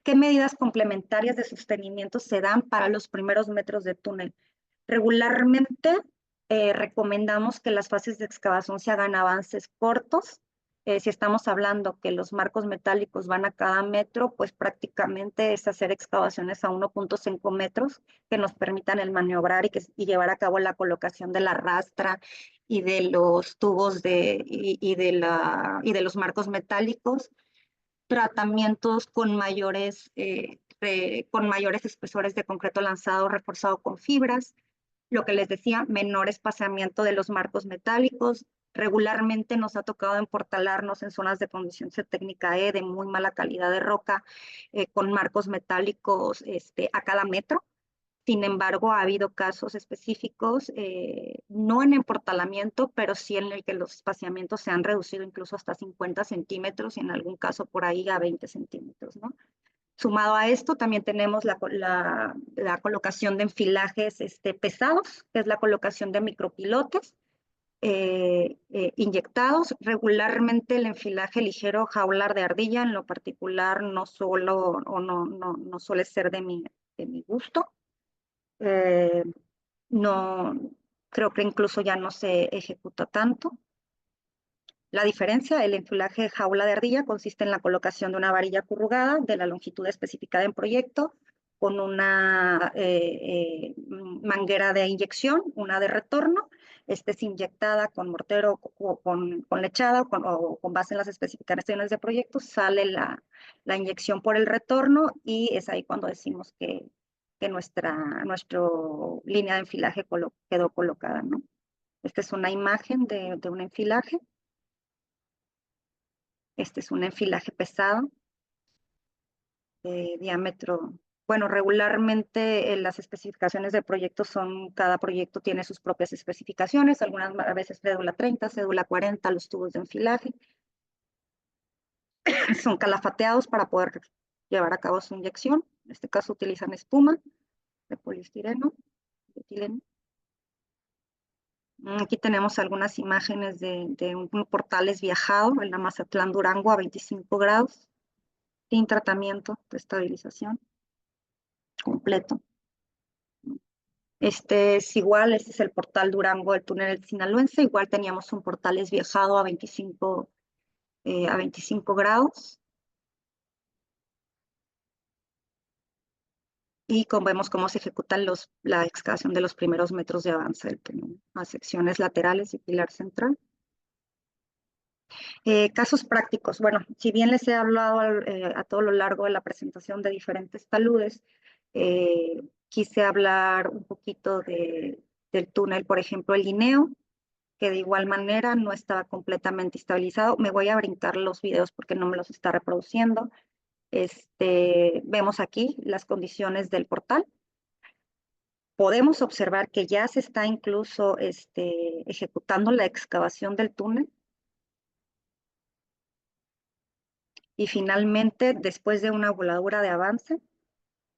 ¿Qué medidas complementarias de sostenimiento se dan para los primeros metros de túnel? Regularmente recomendamos que las fases de excavación se hagan avances cortos. Si estamos hablando que los marcos metálicos van a cada metro, pues prácticamente es hacer excavaciones a 1.5 metros que nos permitan el maniobrar y llevar a cabo la colocación de la rastra y de los tubos y de los marcos metálicos. Tratamientos con mayores espesores de concreto lanzado reforzado con fibras. Lo que les decía, menor espaciamiento de los marcos metálicos. Regularmente nos ha tocado emportalarnos en zonas de condición técnica E de muy mala calidad de roca con marcos metálicos a cada metro. Sin embargo, ha habido casos específicos, no en emportalamiento, pero sí en el que los espaciamientos se han reducido incluso hasta 50 centímetros y en algún caso por ahí a 20 centímetros, ¿no? Sumado a esto, también tenemos la colocación de enfilajes pesados, que es la colocación de micropilotes inyectados. Regularmente el enfilaje ligero jaular de ardilla, en lo particular, no suele ser de mi gusto. No, creo que incluso ya no se ejecuta tanto. La diferencia, el enfilaje jaula de ardilla consiste en la colocación de una varilla acurrugada de la longitud especificada en proyecto con una manguera de inyección, una de retorno. Es inyectada con mortero o con lechada o con base en las especificaciones de proyecto, sale la inyección por el retorno y es ahí cuando decimos que nuestra línea de enfilaje quedó colocada, ¿no? Esta es una imagen de un enfilaje. Este es un enfilaje pesado de diámetro. Bueno, regularmente las especificaciones de proyectos cada proyecto tiene sus propias especificaciones, algunas a veces cédula 30, cédula 40, los tubos de enfilaje. Son calafateados para poder llevar a cabo su inyección. En este caso utilizan espuma de poliestireno, de etileno. Aquí tenemos algunas imágenes de un portales viajado en la Mazatlán Durango a 25 grados. sin tratamiento de estabilización completo. Este es igual, este es el portal Durango, el túnel sinaloense. Igual teníamos un portal esviejado a 25 grados. Y como vemos cómo se ejecutan la excavación de los primeros metros de avance del túnel, a secciones laterales y pilar central. Casos prácticos. Bueno, si bien les he hablado a todo lo largo de la presentación de diferentes taludes, quise hablar un poquito del túnel, por ejemplo, el Guineo, que de igual manera no estaba completamente estabilizado. Me voy a brincar los videos porque no me los está reproduciendo. Vemos aquí las condiciones del portal. Podemos observar que ya se está incluso ejecutando la excavación del túnel. Y finalmente, después de una voladura de avance,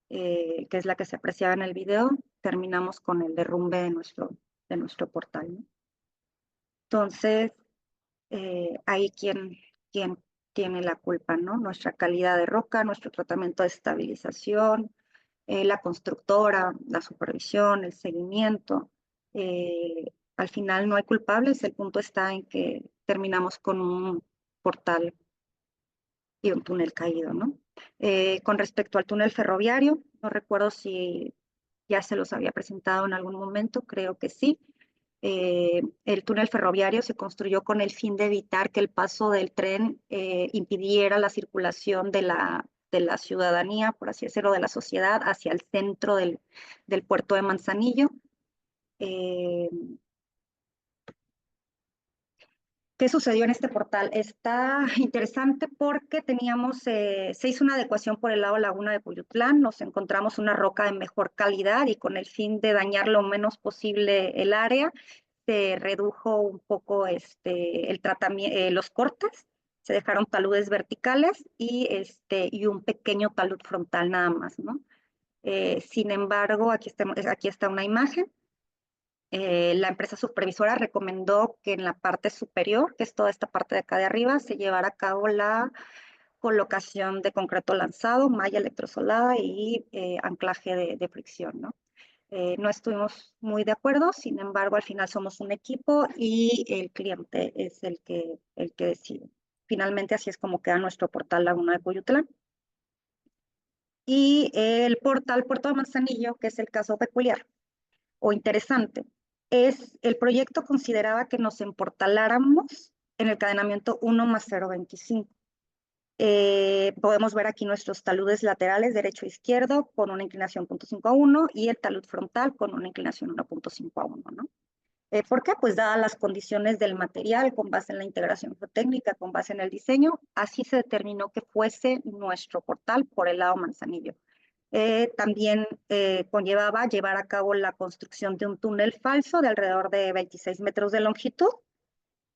que es la que se apreciaba en el video, terminamos con el derrumbe de nuestro portal, ¿no? Entonces, ahí quién tiene la culpa, ¿no? Nuestra calidad de roca, nuestro tratamiento de estabilización, la constructora, la supervisión, el seguimiento. Al final no hay culpables, el punto está en que terminamos con un portal y un túnel caído, ¿no? Con respecto al túnel ferroviario, no recuerdo si ya se los había presentado en algún momento, creo que sí. El túnel ferroviario se construyó con el fin de evitar que el paso del tren impidiera la circulación de la ciudadanía, por así decirlo, de la sociedad hacia el centro del puerto de Manzanillo. ¿Qué sucedió en este portal? Está interesante porque se hizo una adecuación por el lado Laguna de Cuyutlán, nos encontramos una roca de mejor calidad y con el fin de dañar lo menos posible el área, se redujo un poco el tratamiento, los cortes, se dejaron taludes verticales y un pequeño talud frontal nada más, ¿no? Sin embargo, aquí está una imagen. La empresa supervisora recomendó que en la parte superior, que es toda esta parte de acá de arriba, se llevara a cabo la colocación de concreto lanzado, malla electrosolada y anclaje de fricción, ¿no? No estuvimos muy de acuerdo, sin embargo, al final somos un equipo y el cliente es el que decide. Finalmente, así es como queda nuestro portal Laguna de Cuyutlán. Y el portal Puerto de Manzanillo, que es el caso peculiar o interesante, el proyecto consideraba que nos emportaláramos en el cadenamiento 1+0.25. Podemos ver aquí nuestros taludes laterales, derecho e izquierdo, con una inclinación 0.5 a 1 y el talud frontal con una inclinación 1.5 a 1, ¿no? ¿Por qué? Pues dadas las condiciones del material, con base en la integración geotécnica, con base en el diseño, así se determinó que fuese nuestro portal por el lado Manzanillo. También conllevaba llevar a cabo la construcción de un túnel falso de alrededor de 26 metros de longitud,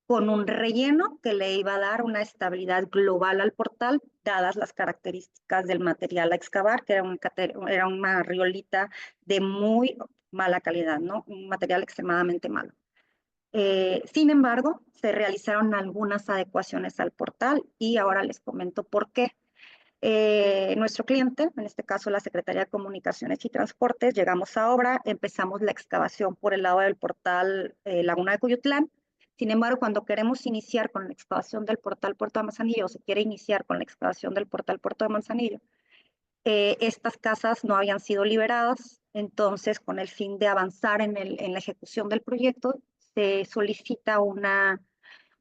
con un relleno que le iba a dar una estabilidad global al portal, dadas las características del material a excavar, que era una riolita de muy mala calidad, ¿no? Un material extremadamente malo. Sin embargo, se realizaron algunas adecuaciones al portal y ahora les comento por qué. Nuestro cliente, en este caso la Secretaría de Comunicaciones y Transportes, llegamos a obra, empezamos la excavación por el lado del portal Laguna de Cuyutlán. Sin embargo, cuando queremos iniciar con la excavación del portal Puerto de Manzanillo, o se quiere iniciar con la excavación del portal Puerto de Manzanillo, estas casas no habían sido liberadas, entonces con el fin de avanzar en la ejecución del proyecto, se solicita una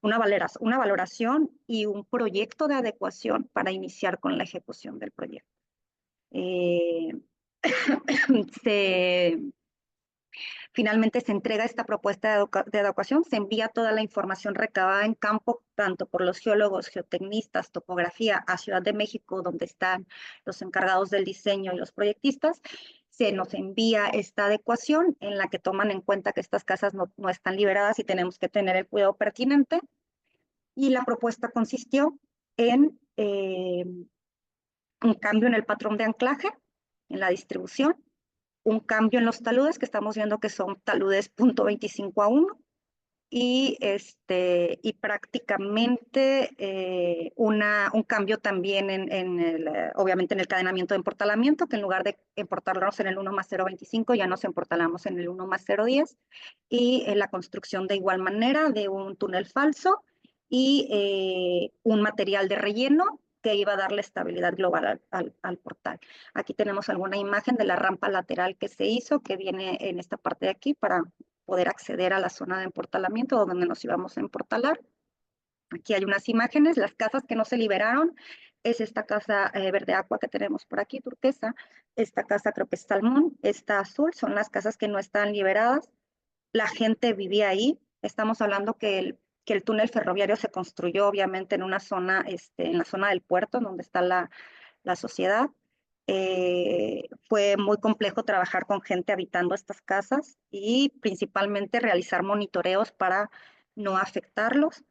valoración y un proyecto de adecuación para iniciar con la ejecución del proyecto. Finalmente se entrega esta propuesta de adecuación, se envía toda la información recabada en campo, tanto por los geólogos, geotecnistas, topografía, a Ciudad de México, donde están los encargados del diseño y los proyectistas. Se nos envía esta adecuación en la que toman en cuenta que estas casas no están liberadas y tenemos que tener el cuidado pertinente. Y la propuesta consistió en un cambio en el patrón de anclaje, en la distribución, un cambio en los taludes, que estamos viendo que son taludes 0.25 a 1, y prácticamente un cambio también obviamente en el cadenamiento de emportalamiento, que en lugar de emportalarnos en el 1+0.25, ya nos emportalamos en el 1+0.10, y la construcción de igual manera de un túnel falso y un material de relleno que iba a darle estabilidad global al portal. Aquí tenemos alguna imagen de la rampa lateral que se hizo, que viene en esta parte de aquí para poder acceder a la zona de emportalamiento donde nos íbamos a emportalar. Aquí hay unas imágenes, las casas que no se liberaron, es esta casa verde agua que tenemos por aquí, turquesa, esta casa creo que es salmón, esta azul, son las casas que no están liberadas, la gente vivía ahí, estamos hablando que el túnel ferroviario se construyó obviamente en una zona, en la zona del puerto, donde está la sociedad. Fue muy complejo trabajar con gente habitando estas casas y principalmente realizar monitoreos para no afectarlos.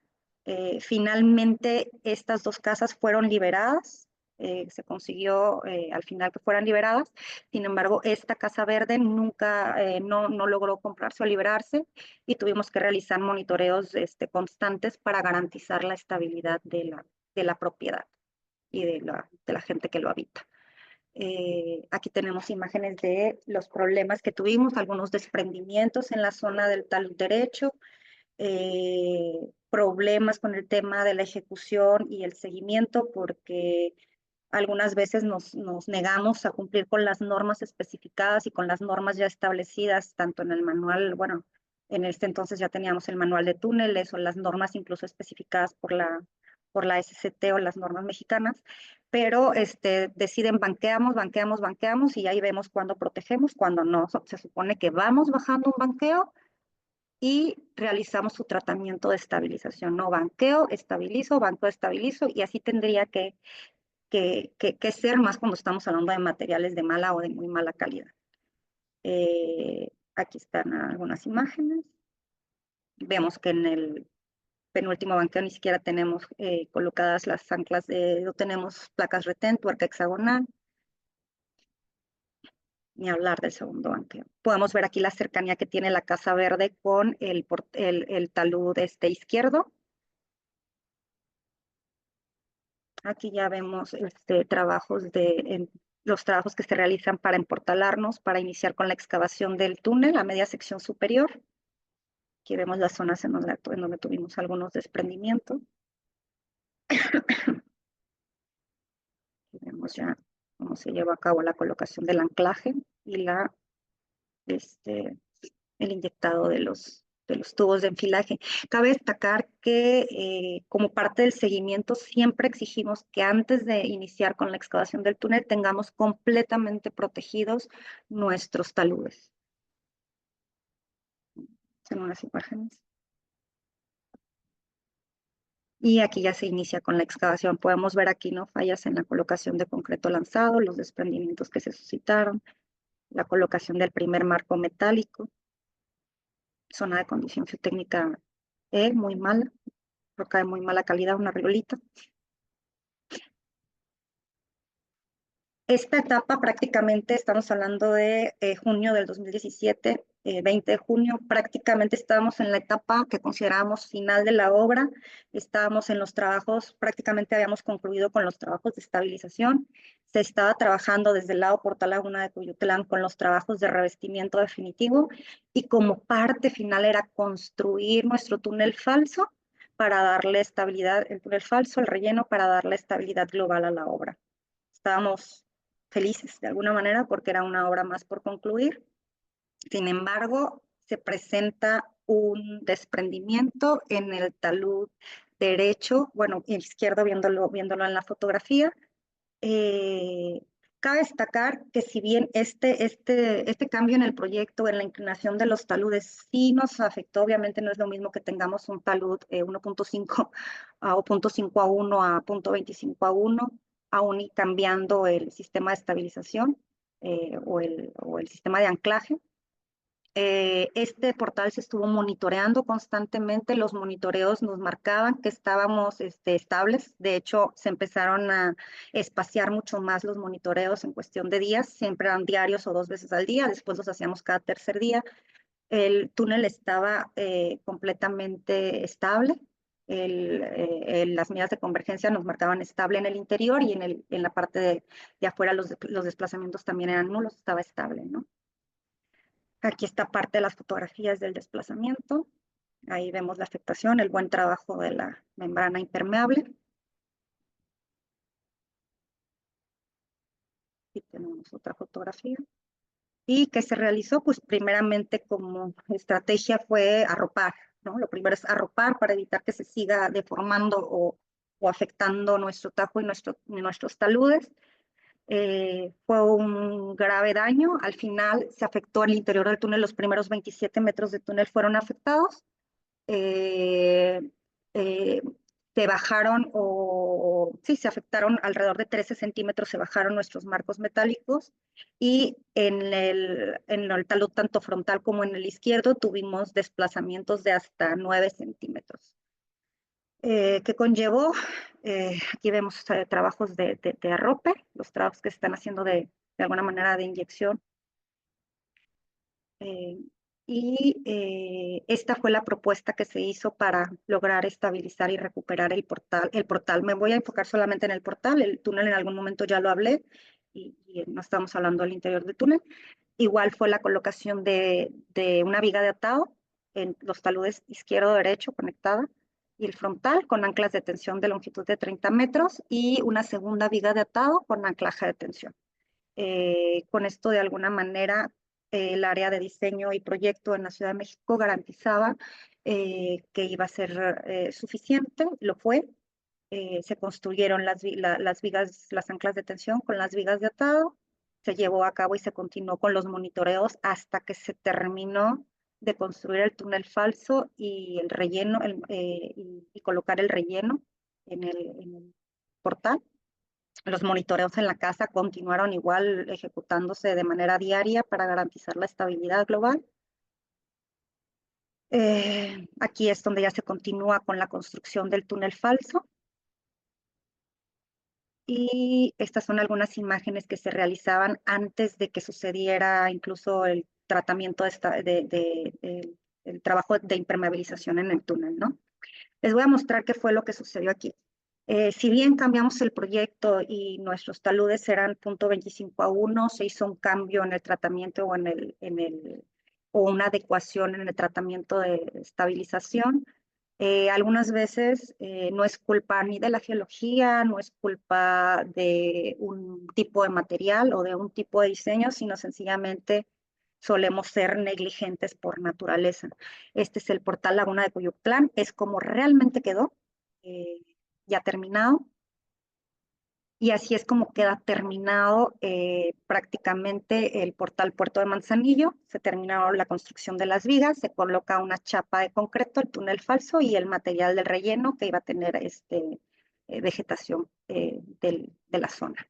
Finalmente, estas dos casas fueron liberadas. Se consiguió al final que fueran liberadas. Sin embargo, esta casa verde nunca, no logró comprarse o liberarse y tuvimos que realizar monitoreos constantes para garantizar la estabilidad de la propiedad y de la gente que lo habita. Aquí tenemos imágenes de los problemas que tuvimos, algunos desprendimientos en la zona del talud derecho, problemas con el tema de la ejecución y el seguimiento, porque algunas veces nos negamos a cumplir con las normas especificadas y con las normas ya establecidas, tanto en el manual, bueno, en este entonces ya teníamos el manual de túneles o las normas incluso especificadas por la SCT o las normas mexicanas, pero deciden banqueamos y ahí vemos cuándo protegemos, cuándo no. Se supone que vamos bajando un banqueo y realizamos su tratamiento de estabilización. No banqueo, estabilizo y así tendría que ser más cuando estamos hablando de materiales de mala o de muy mala calidad. Aquí están algunas imágenes. Vemos que en el penúltimo banqueo ni siquiera tenemos colocadas las anclas, no tenemos placas retén, tuerca hexagonal, ni hablar del segundo banqueo. Podemos ver aquí la cercanía que tiene la casa verde con el talud izquierdo. Aquí ya vemos los trabajos que se realizan para emportalarnos, para iniciar con la excavación del túnel a media sección superior. Aquí vemos las zonas en donde tuvimos algunos desprendimientos. Aquí vemos ya cómo se lleva a cabo la colocación del anclaje y el inyectado de los tubos de enfilaje. Cabe destacar que como parte del seguimiento siempre exigimos que antes de iniciar con la excavación del túnel tengamos completamente protegidos nuestros taludes. Son unas imágenes. Y aquí ya se inicia con la excavación. Podemos ver aquí, ¿no?, fallas en la colocación de concreto lanzado, los desprendimientos que se suscitaron, la colocación del primer marco metálico, zona de condición geotécnica muy mala, roca de muy mala calidad, una riolita. Esta etapa prácticamente, estamos hablando de junio del 2017, 20 de junio, prácticamente estábamos en la etapa que considerábamos final de la obra, estábamos en los trabajos, prácticamente habíamos concluido con los trabajos de estabilización, se estaba trabajando desde el lado Portal Laguna de Cuyutlán con los trabajos de revestimiento definitivo y como parte final era construir nuestro túnel falso para darle estabilidad, el túnel falso, el relleno, para darle estabilidad global a la obra. Estábamos felices de alguna manera porque era una obra más por concluir. Sin embargo, se presenta un desprendimiento en el talud derecho, bueno, izquierdo, viéndolo en la fotografía. Cabe destacar que si bien este cambio en el proyecto, en la inclinación de los taludes, sí nos afectó, obviamente no es lo mismo que tengamos un talud 1.5 o 0.5 a 1 a 0.25 a 1, aún y cambiando el sistema de estabilización o el sistema de anclaje. Este portal se estuvo monitoreando constantemente, los monitoreos nos marcaban que estábamos estables, de hecho se empezaron a espaciar mucho más los monitoreos en cuestión de días, siempre eran diarios o 2 veces al día, después los hacíamos cada tercer día, El túnel estaba completamente estable. Las medidas de convergencia nos marcaban estable en el interior y en la parte de afuera los desplazamientos también eran nulos, estaba estable, ¿no? Aquí está parte de las fotografías del desplazamiento. Ahí vemos la afectación, el buen trabajo de la membrana impermeable. Aquí tenemos otra fotografía. ¿Y qué se realizó? Pues primeramente como estrategia fue arropar, ¿no? Lo primero es arropar para evitar que se siga deformando o afectando nuestro tajo y nuestros taludes. Fue un grave daño. Al final se afectó el interior del túnel, los primeros 27 metros de túnel fueron afectados. Eh, eh, Se bajaron sí, se afectaron alrededor de 13 centímetros, se bajaron nuestros marcos metálicos y en el talud tanto frontal como en el izquierdo tuvimos desplazamientos de hasta 9 centímetros. ¿Qué conllevó? Aquí vemos trabajos de arrope, los trabajos que se están haciendo de alguna manera de inyección. Esta fue la propuesta que se hizo para lograr estabilizar y recuperar el portal. Me voy a enfocar solamente en el portal, el túnel en algún momento ya lo hablé y no estamos hablando del interior del túnel. Igual fue la colocación de una viga de atado en los taludes izquierdo-derecho conectada y el frontal con anclas de tensión de longitud de 30 metros y una segunda viga de atado con anclaje de tensión. Con esto, de alguna manera, el área de diseño y proyecto en la Ciudad de México garantizaba que iba a ser suficiente, lo fue. Se construyeron las vigas, las anclas de tensión con las vigas de atado, se llevó a cabo y se continuó con los monitoreos hasta que se terminó de construir el túnel falso y el relleno, y colocar el relleno en el portal. Los monitoreos en la casa continuaron igual ejecutándose de manera diaria para garantizar la estabilidad global. Aquí es donde ya se continúa con la construcción del túnel falso. Y estas son algunas imágenes que se realizaban antes de que sucediera incluso el tratamiento el trabajo de impermeabilización en el túnel, ¿no? Les voy a mostrar qué fue lo que sucedió aquí. Si bien cambiamos el proyecto y nuestros taludes eran 0.25 a 1, se hizo un cambio en el tratamiento o una adecuación en el tratamiento de estabilización. Algunas veces no es culpa ni de la geología, no es culpa de un tipo de material o de un tipo de diseño, sino sencillamente solemos ser negligentes por naturaleza. Este es el portal Laguna de Cuyuctlán, es como realmente quedó, eh, ya terminado. Y así es como queda terminado prácticamente el portal Puerto de Manzanillo. Se terminó la construcción de las vigas, se coloca una chapa de concreto, el túnel falso y el material del relleno que iba a tener vegetación de la zona.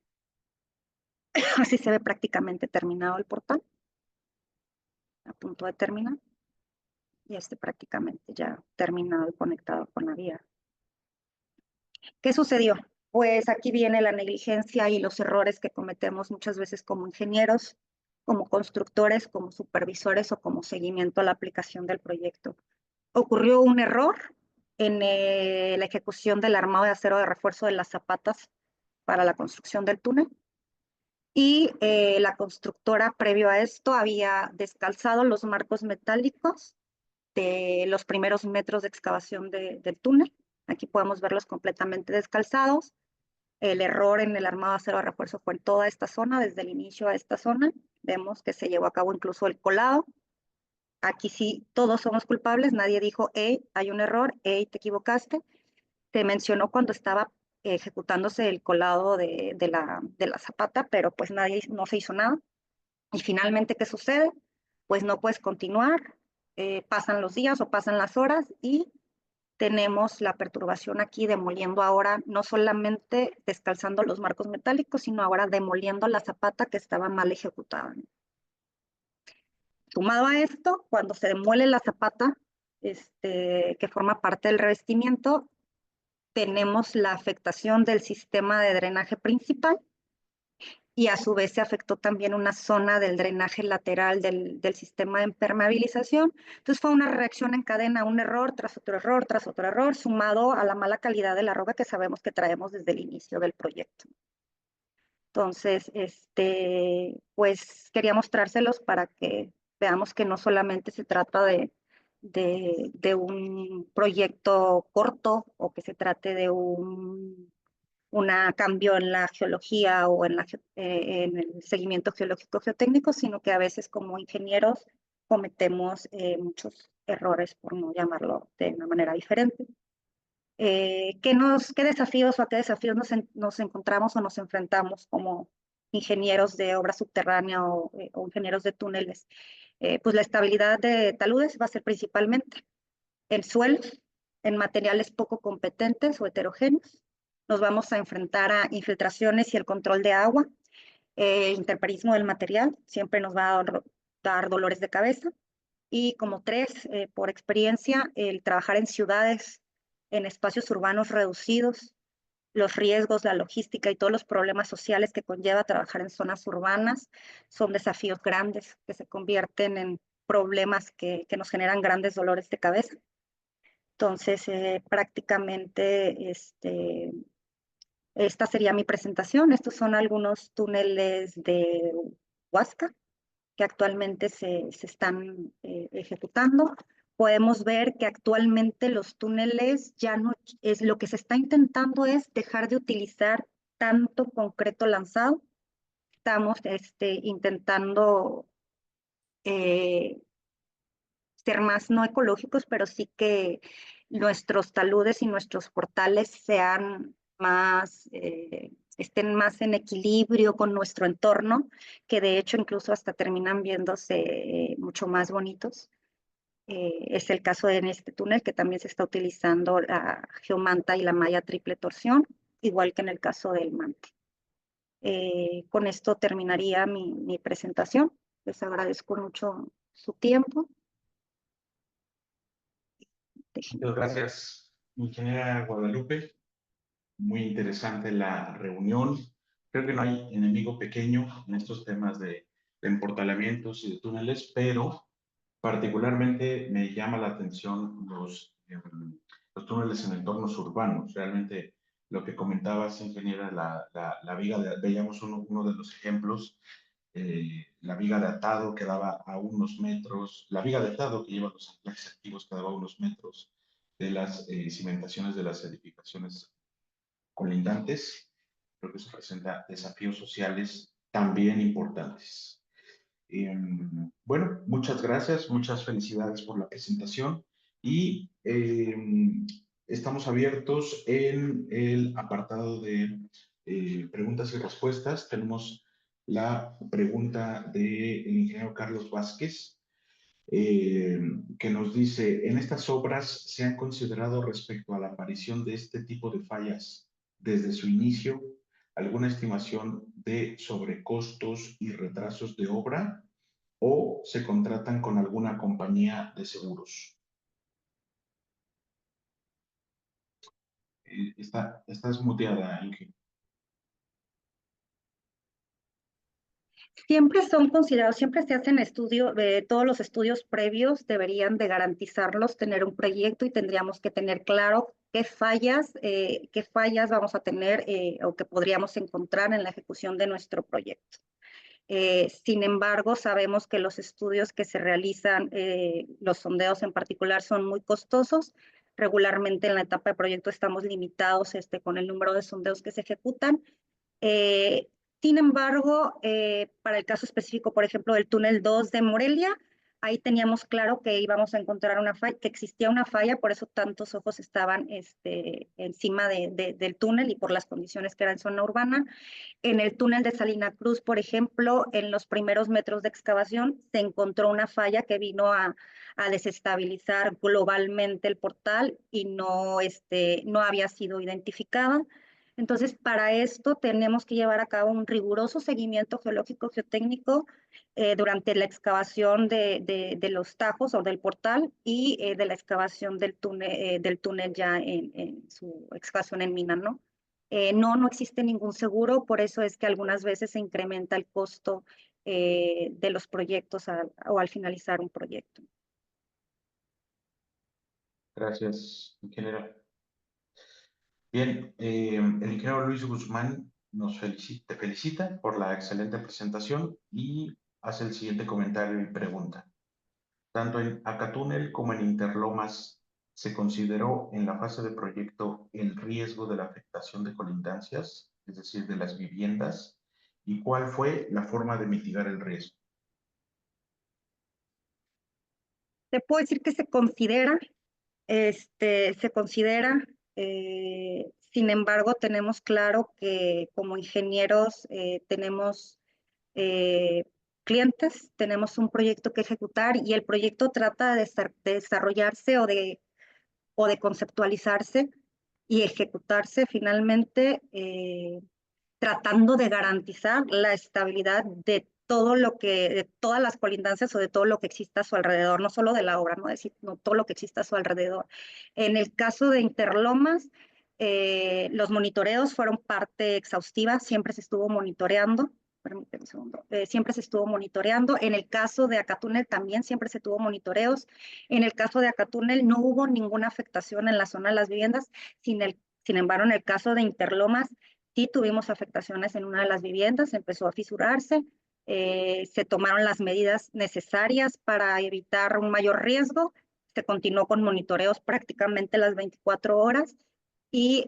Así se ve prácticamente terminado el portal, a punto de terminar. Y prácticamente ya terminado y conectado con la vía. ¿Qué sucedió? Pues aquí viene la negligencia y los errores que cometemos muchas veces como ingenieros, como constructores, como supervisores o como seguimiento a la aplicación del proyecto. Ocurrió un error en la ejecución del armado de acero de refuerzo de las zapatas para la construcción del túnel. Y la constructora, previo a esto, había descalzado los marcos metálicos de los primeros metros de excavación del túnel. Aquí podemos verlos completamente descalzados. El error en el armado de acero de refuerzo fue en toda esta zona, desde el inicio a esta zona. Vemos que se llevó a cabo incluso el colado. Aquí sí, todos somos culpables. Nadie dijo, hey, hay un error, hey, te equivocaste. Se mencionó cuando estaba ejecutándose el colado de la zapata, pero pues no se hizo nada. Y finalmente, ¿qué sucede? Pues no puedes continuar, pasan los días o pasan las horas y tenemos la perturbación aquí demoliendo ahora, no solamente descalzando los marcos metálicos, sino ahora demoliendo la zapata que estaba mal ejecutada. Sumado a esto, cuando se demuele la zapata, que forma parte del revestimiento, tenemos la afectación del sistema de drenaje principal y a su vez se afectó también una zona del drenaje lateral del sistema de impermeabilización. Entonces fue una reacción en cadena, un error tras otro error, tras otro error, sumado a la mala calidad de la roca que sabemos que traemos desde el inicio del proyecto. Entonces, pues quería mostrárselos para que veamos que no solamente se trata de un proyecto corto o que se trate de un cambio en la geología o en el seguimiento geológico geotécnico, sino que a veces como ingenieros cometemos muchos errores, por no llamarlo de una manera diferente. ¿Qué desafíos o a qué desafíos nos encontramos o nos enfrentamos como ingenieros de obra subterránea o ingenieros de túneles? Pues la estabilidad de taludes va a ser principalmente en suelos, en materiales poco competentes o heterogéneos. Nos vamos a enfrentar a infiltraciones y el control de agua, intemperismo del material, siempre nos va a dar dolores de cabeza. Y como tres, por experiencia, el trabajar en ciudades, en espacios urbanos reducidos, los riesgos, la logística y todos los problemas sociales que conlleva trabajar en zonas urbanas son desafíos grandes que se convierten en problemas que nos generan grandes dolores de cabeza. Entonces, prácticamente esta sería mi presentación. Estos son algunos túneles de Huasca que actualmente se están ejecutando. Podemos ver que actualmente los túneles ya no es lo que se está intentando es dejar de utilizar tanto concreto lanzado. Estamos intentando eh, ser más no ecológicos, pero sí que nuestros taludes y nuestros portales sean más, estén más en equilibrio con nuestro entorno, que de hecho incluso hasta terminan viéndose mucho más bonitos. Es el caso en este túnel que también se está utilizando la geomanta y la malla triple torsión, igual que en el caso del mante. Con esto terminaría mi presentación. Les agradezco mucho su tiempo. Muchas gracias, ingeniera Guadalupe. Muy interesante la reunión. Creo que no hay enemigo pequeño en estos temas de emportalamientos y de túneles, pero particularmente me llama la atención los túneles en entornos urbanos. Realmente lo que comentabas, ingeniera, la viga veíamos uno de los ejemplos, la viga de atado quedaba a unos metros, la viga de atado que lleva los anclajes activos quedaba a unos metros de las cimentaciones de las edificaciones colindantes. Creo que eso presenta desafíos sociales también importantes. Bueno, muchas gracias, muchas felicidades por la presentación y estamos abiertos en el apartado de preguntas y respuestas. Tenemos la pregunta del ingeniero Carlos Vázquez, que nos dice, en estas obras se han considerado respecto a la aparición de este tipo de fallas desde su inicio alguna estimación de sobrecostos y retrasos de obra o se contratan con alguna compañía de seguros. Estás muteada, Inge. Siempre son considerados, siempre se hacen estudios, todos los estudios previos deberían de garantizarlos, tener un proyecto y tendríamos que tener claro qué fallas vamos a tener o que podríamos encontrar en la ejecución de nuestro proyecto. Sin embargo, sabemos que los estudios que se realizan, los sondeos en particular, son muy costosos. Regularmente en la etapa de proyecto estamos limitados con el número de sondeos que se ejecutan. Eh, Sin embargo, para el caso específico, por ejemplo, del túnel 2 de Morelia, ahí teníamos claro que íbamos a encontrar una falla, que existía una falla, por eso tantos ojos estaban encima del túnel y por las condiciones que era en zona urbana. En el túnel de Salina Cruz, por ejemplo, en los primeros metros de excavación se encontró una falla que vino a desestabilizar globalmente el portal y no había sido identificada. Entonces, para esto tenemos que llevar a cabo un riguroso seguimiento geológico geotécnico durante la excavación de los tajos o del portal y de la excavación del túnel ya en su excavación en mina, ¿no? No, no existe ningún seguro, por eso es que algunas veces se incrementa el costo de los proyectos o al finalizar un proyecto. Gracias, ingeniero. Bien, el ingeniero Luis Guzmán te felicita por la excelente presentación y hace el siguiente comentario y pregunta. Tanto en Acatúnel como en Interlomas se consideró en la fase de proyecto el riesgo de la afectación de colindancias, es decir, de las viviendas, y cuál fue la forma de mitigar el riesgo. Te puedo decir que se considera, sin embargo, tenemos claro que como ingenieros tenemos eh, clientes, tenemos un proyecto que ejecutar y el proyecto trata de desarrollarse o de conceptualizarse y ejecutarse finalmente tratando de garantizar la estabilidad de de todas las colindancias o de todo lo que exista a su alrededor, no solo de la obra, no decir, no todo lo que exista a su alrededor. En el caso de Interlomas, los monitoreos fueron parte exhaustiva, siempre se estuvo monitoreando. Permíteme un segundo. Siempre se estuvo monitoreando. En el caso de Acatúnel también siempre se tuvo monitoreos. En el caso de Acatúnel no hubo ninguna afectación en la zona de las viviendas. Sin embargo, en el caso de Interlomas, sí tuvimos afectaciones en una de las viviendas, empezó a fisurarse, se tomaron las medidas necesarias para evitar un mayor riesgo, se continuó con monitoreos prácticamente las 24 horas y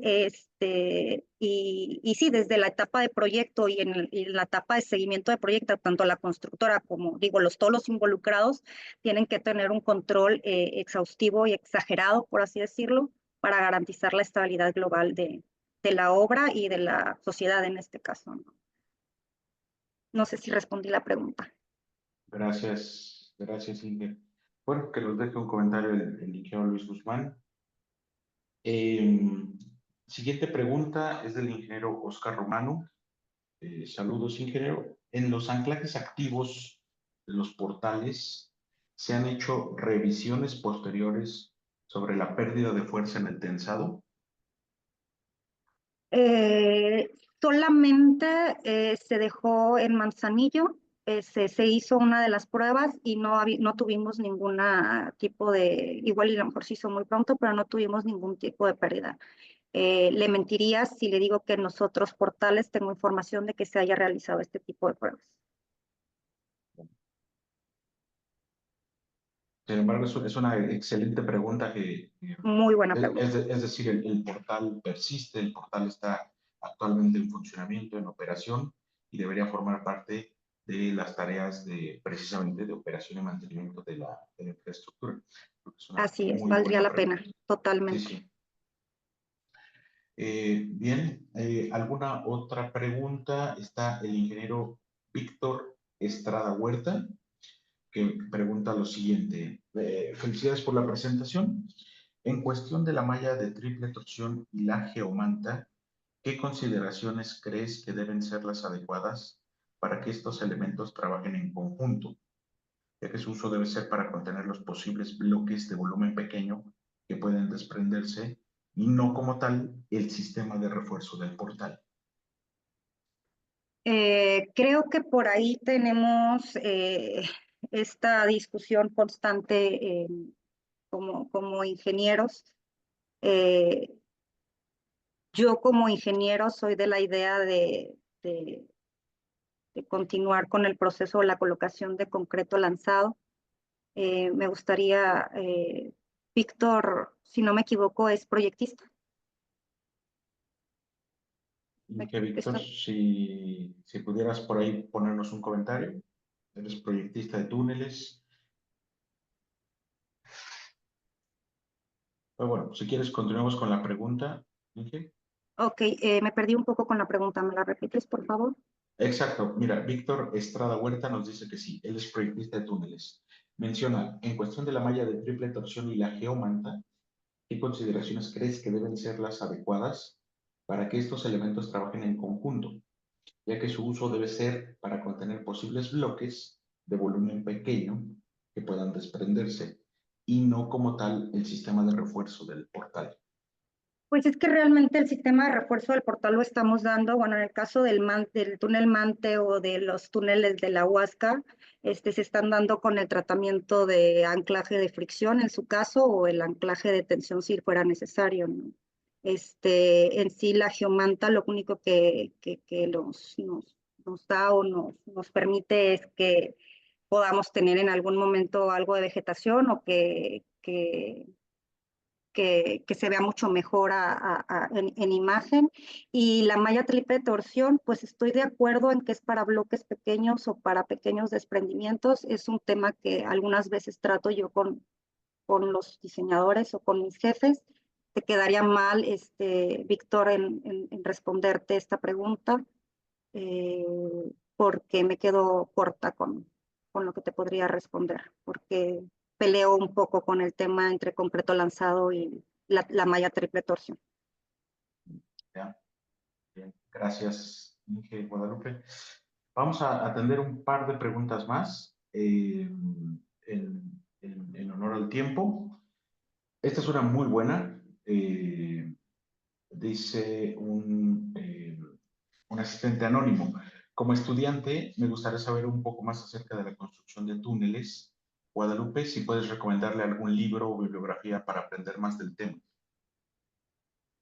sí, desde la etapa de proyecto y en la etapa de seguimiento de proyecto, tanto la constructora como, digo, todos los involucrados tienen que tener un control exhaustivo y exagerado, por así decirlo, para garantizar la estabilidad global de la obra y de la sociedad en este caso, ¿no? No sé si respondí la pregunta. Gracias, Inger. Bueno, que nos deje un comentario el ingeniero Luis Guzmán. Eh, Siguiente pregunta es del ingeniero Oscar Romano. Saludos, ingeniero. En los anclajes activos de los portales, ¿se han hecho revisiones posteriores sobre la pérdida de fuerza en el tensado? Eh, Solamente se dejó en Manzanillo, se hizo una de las pruebas y no tuvimos ningún tipo de, igual y a lo mejor se hizo muy pronto, pero no tuvimos ningún tipo de pérdida. Le mentiría si le digo que en nosotros portales tengo información de que se haya realizado este tipo de pruebas. Sin embargo, es una excelente pregunta Muy buena pregunta. es decir, el portal persiste, el portal está actualmente en funcionamiento, en operación, y debería formar parte de las tareas precisamente de operación y mantenimiento de la infraestructura. Es una Así es, muy valdría buena la pregunta. pena, Sí, totalmente. sí. Bien, ¿alguna otra pregunta? Está el ingeniero Víctor Estrada Huerta, que pregunta lo siguiente. Felicidades por la presentación. En cuestión de la malla de triple torsión y la geomanta, ¿qué consideraciones crees que deben ser las adecuadas para que estos elementos trabajen en conjunto? Ya que su uso debe ser para contener los posibles bloques de volumen pequeño que pueden desprenderse y no como tal el sistema de refuerzo del portal. Creo que por ahí tenemos esta discusión constante como ingenieros. Eh, yo como ingeniero soy de la idea de, de continuar con el proceso de la colocación de concreto lanzado. Me gustaría, Víctor, si no me equivoco, es proyectista. Y que Víctor, Está- si pudieras por ahí ponernos un comentario. Eres proyectista de túneles. Pero bueno, si quieres, continuamos con la pregunta. Inge. Ok, me perdí un poco con la pregunta. ¿Me la repites, por favor? Exacto. Mira, Víctor Estrada Huerta nos dice que sí, él es proyectista de túneles. Menciona, en cuestión de la malla de triple torsión y la geomanta, ¿qué consideraciones crees que deben ser las adecuadas para que estos elementos trabajen en conjunto? Ya que su uso debe ser para contener posibles bloques de volumen pequeño que puedan desprenderse y no como tal el sistema de refuerzo del portal. Pues es que realmente el sistema de refuerzo del portal lo estamos dando, bueno, en el caso del túnel Mante o de los túneles de la Huasca, se están dando con el tratamiento de anclaje de fricción en su caso o el anclaje de tensión si fuera necesario, ¿no? En sí la geomanta lo único que nos da o nos permite es que podamos tener en algún momento algo de vegetación o que se vea mucho mejor en imagen. Y la malla triple torsión, pues estoy de acuerdo en que es para bloques pequeños o para pequeños desprendimientos. Es un tema que algunas veces trato yo con los diseñadores o con mis jefes. Te quedaría mal, Víctor, en responderte esta pregunta, eh, porque me quedo corta con lo que te podría responder, porque peleo un poco con el tema entre completo lanzado y la malla triple torsión. ¿Ya? Bien, gracias, Inge Guadalupe. Vamos a atender un par de preguntas más en honor al tiempo. Esta es una muy buena. Dice un asistente anónimo. Como estudiante, me gustaría saber un poco más acerca de la construcción de túneles. Guadalupe, si puedes recomendarle algún libro o bibliografía para aprender más del tema.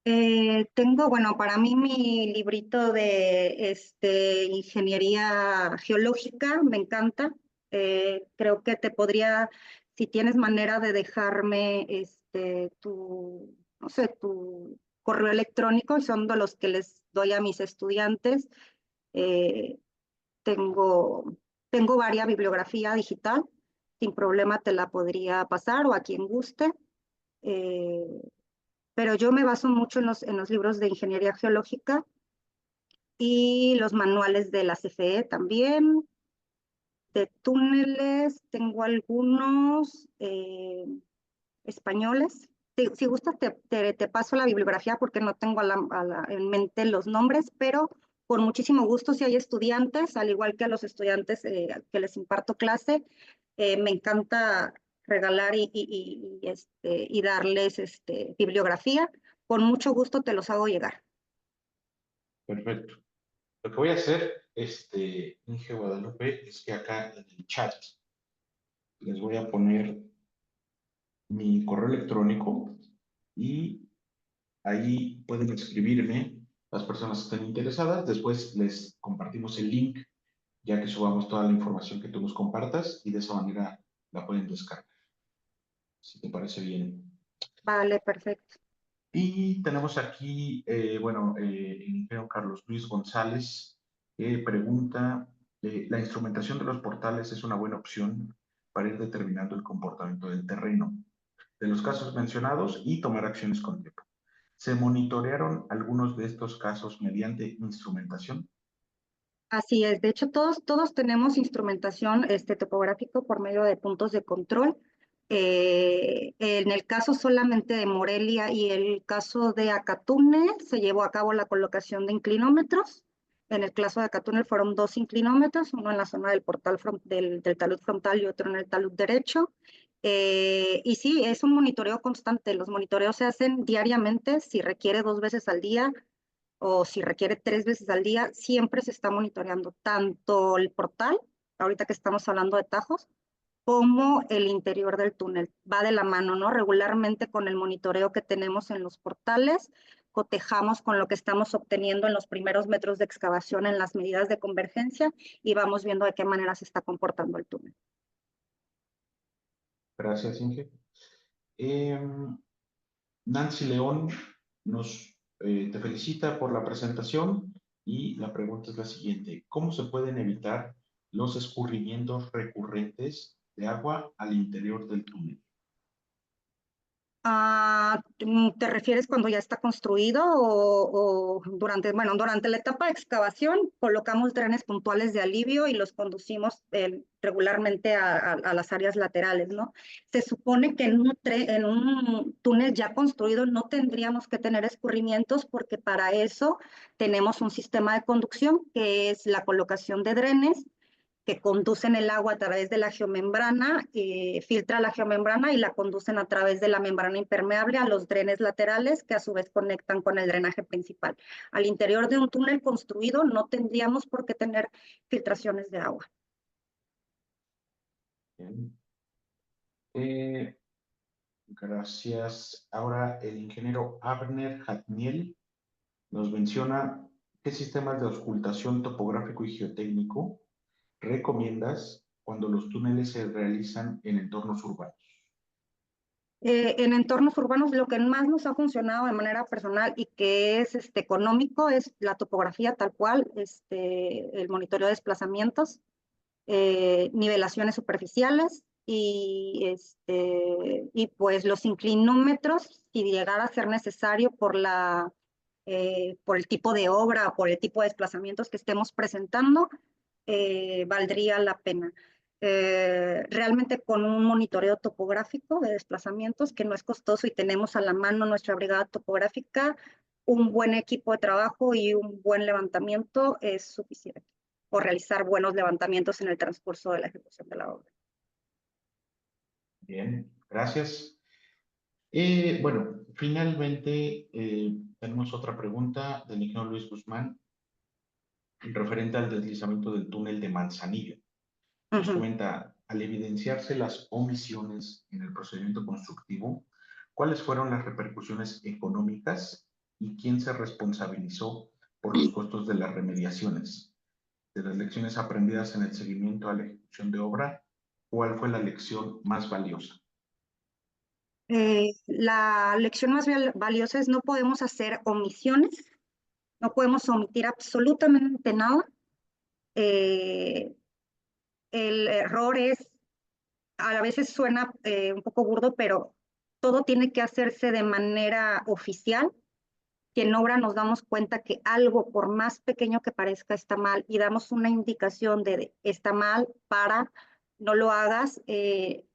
Tengo, bueno, para mí mi librito de ingeniería geológica me encanta. Creo que te podría, si tienes manera de dejarme no sé, tu correo electrónico, y son de los que les doy a mis estudiantes. Eh, tengo, tengo varias bibliografía digital, sin problema te la podría pasar o a quien guste. Eh, pero yo me baso mucho en los libros de ingeniería geológica y los manuales de la CFE también. De túneles, tengo algunos españoles. Si gustas, te paso la bibliografía porque no tengo en mente los nombres, pero con muchísimo gusto, si hay estudiantes, al igual que a los estudiantes que les imparto clase, me encanta regalar y darles bibliografía. Con mucho gusto te los hago llegar. Perfecto. Lo que voy a hacer, Inge Guadalupe, es que acá en el chat les voy a poner mi correo electrónico y ahí pueden escribirme las personas que estén interesadas. Después les compartimos el link, ya que subamos toda la información que tú nos compartas y de esa manera la pueden descargar, si te parece bien. Vale, perfecto. Y tenemos aquí, el ingeniero Carlos Luis González, que pregunta, ¿la instrumentación de los portales es una buena opción para ir determinando el comportamiento del terreno de los casos mencionados y tomar acciones con tiempo? ¿Se monitorearon algunos de estos casos mediante instrumentación? Así es, de hecho todos tenemos instrumentación topográfico por medio de puntos de control. En el caso solamente de Morelia y el caso de Acatúnel se llevó a cabo la colocación de inclinómetros. En el caso de Acatúnel fueron 2 inclinómetros, uno en la zona del portal del talud frontal y otro en el talud derecho. Y sí, es un monitoreo constante. Los monitoreos se hacen diariamente, si requiere 2 veces al día o si requiere 3 veces al día, siempre se está monitoreando tanto el portal, ahorita que estamos hablando de tajos, como el interior del túnel. Va de la mano, ¿no? Regularmente con el monitoreo que tenemos en los portales, cotejamos con lo que estamos obteniendo en los primeros metros de excavación en las medidas de convergencia y vamos viendo de qué manera se está comportando el túnel. Gracias, Inge. Nancy León te felicita por la presentación y la pregunta es la siguiente. ¿Cómo se pueden evitar los escurrimientos recurrentes de agua al interior del túnel? ¿Te refieres cuando ya está construido o durante la etapa de excavación colocamos drenes puntuales de alivio y los conducimos regularmente a las áreas laterales, ¿no? Se supone que en un túnel ya construido no tendríamos que tener escurrimientos porque para eso tenemos un sistema de conducción que es la colocación de drenes que conducen el agua a través de la geomembrana, filtra la geomembrana y la conducen a través de la membrana impermeable a los drenes laterales que a su vez conectan con el drenaje principal. Al interior de un túnel construido no tendríamos por qué tener filtraciones de agua. Bien. Gracias. Ahora el ingeniero Abner Hatniel nos menciona qué sistemas de auscultación topográfico y geotécnico recomiendas cuando los túneles se realizan en entornos urbanos. En entornos urbanos, lo que más nos ha funcionado de manera personal y que es económico es la topografía tal cual, el monitoreo de desplazamientos, nivelaciones superficiales y pues los inclinómetros, si llegara a ser necesario por el tipo de obra o por el tipo de desplazamientos que estemos presentando, valdría la pena. Realmente con un monitoreo topográfico de desplazamientos que no es costoso y tenemos a la mano nuestra brigada topográfica, un buen equipo de trabajo y un buen levantamiento es suficiente, o realizar buenos levantamientos en el transcurso de la ejecución de la obra. Bien, gracias. Bueno, finalmente tenemos otra pregunta del ingeniero Luis Guzmán referente al deslizamiento del túnel de Manzanillo. Nos comenta, al evidenciarse las omisiones en el procedimiento constructivo, ¿cuáles fueron las repercusiones económicas y quién se responsabilizó por los costos de las remediaciones? De las lecciones aprendidas en el seguimiento a la ejecución de obra, ¿cuál fue la lección más valiosa? La lección más valiosa es no podemos hacer omisiones, no podemos omitir absolutamente nada. El error es, a veces suena un poco burdo, pero todo tiene que hacerse de manera oficial, que en obra nos damos cuenta que algo, por más pequeño que parezca, está mal y damos una indicación de está mal, para, no lo hagas,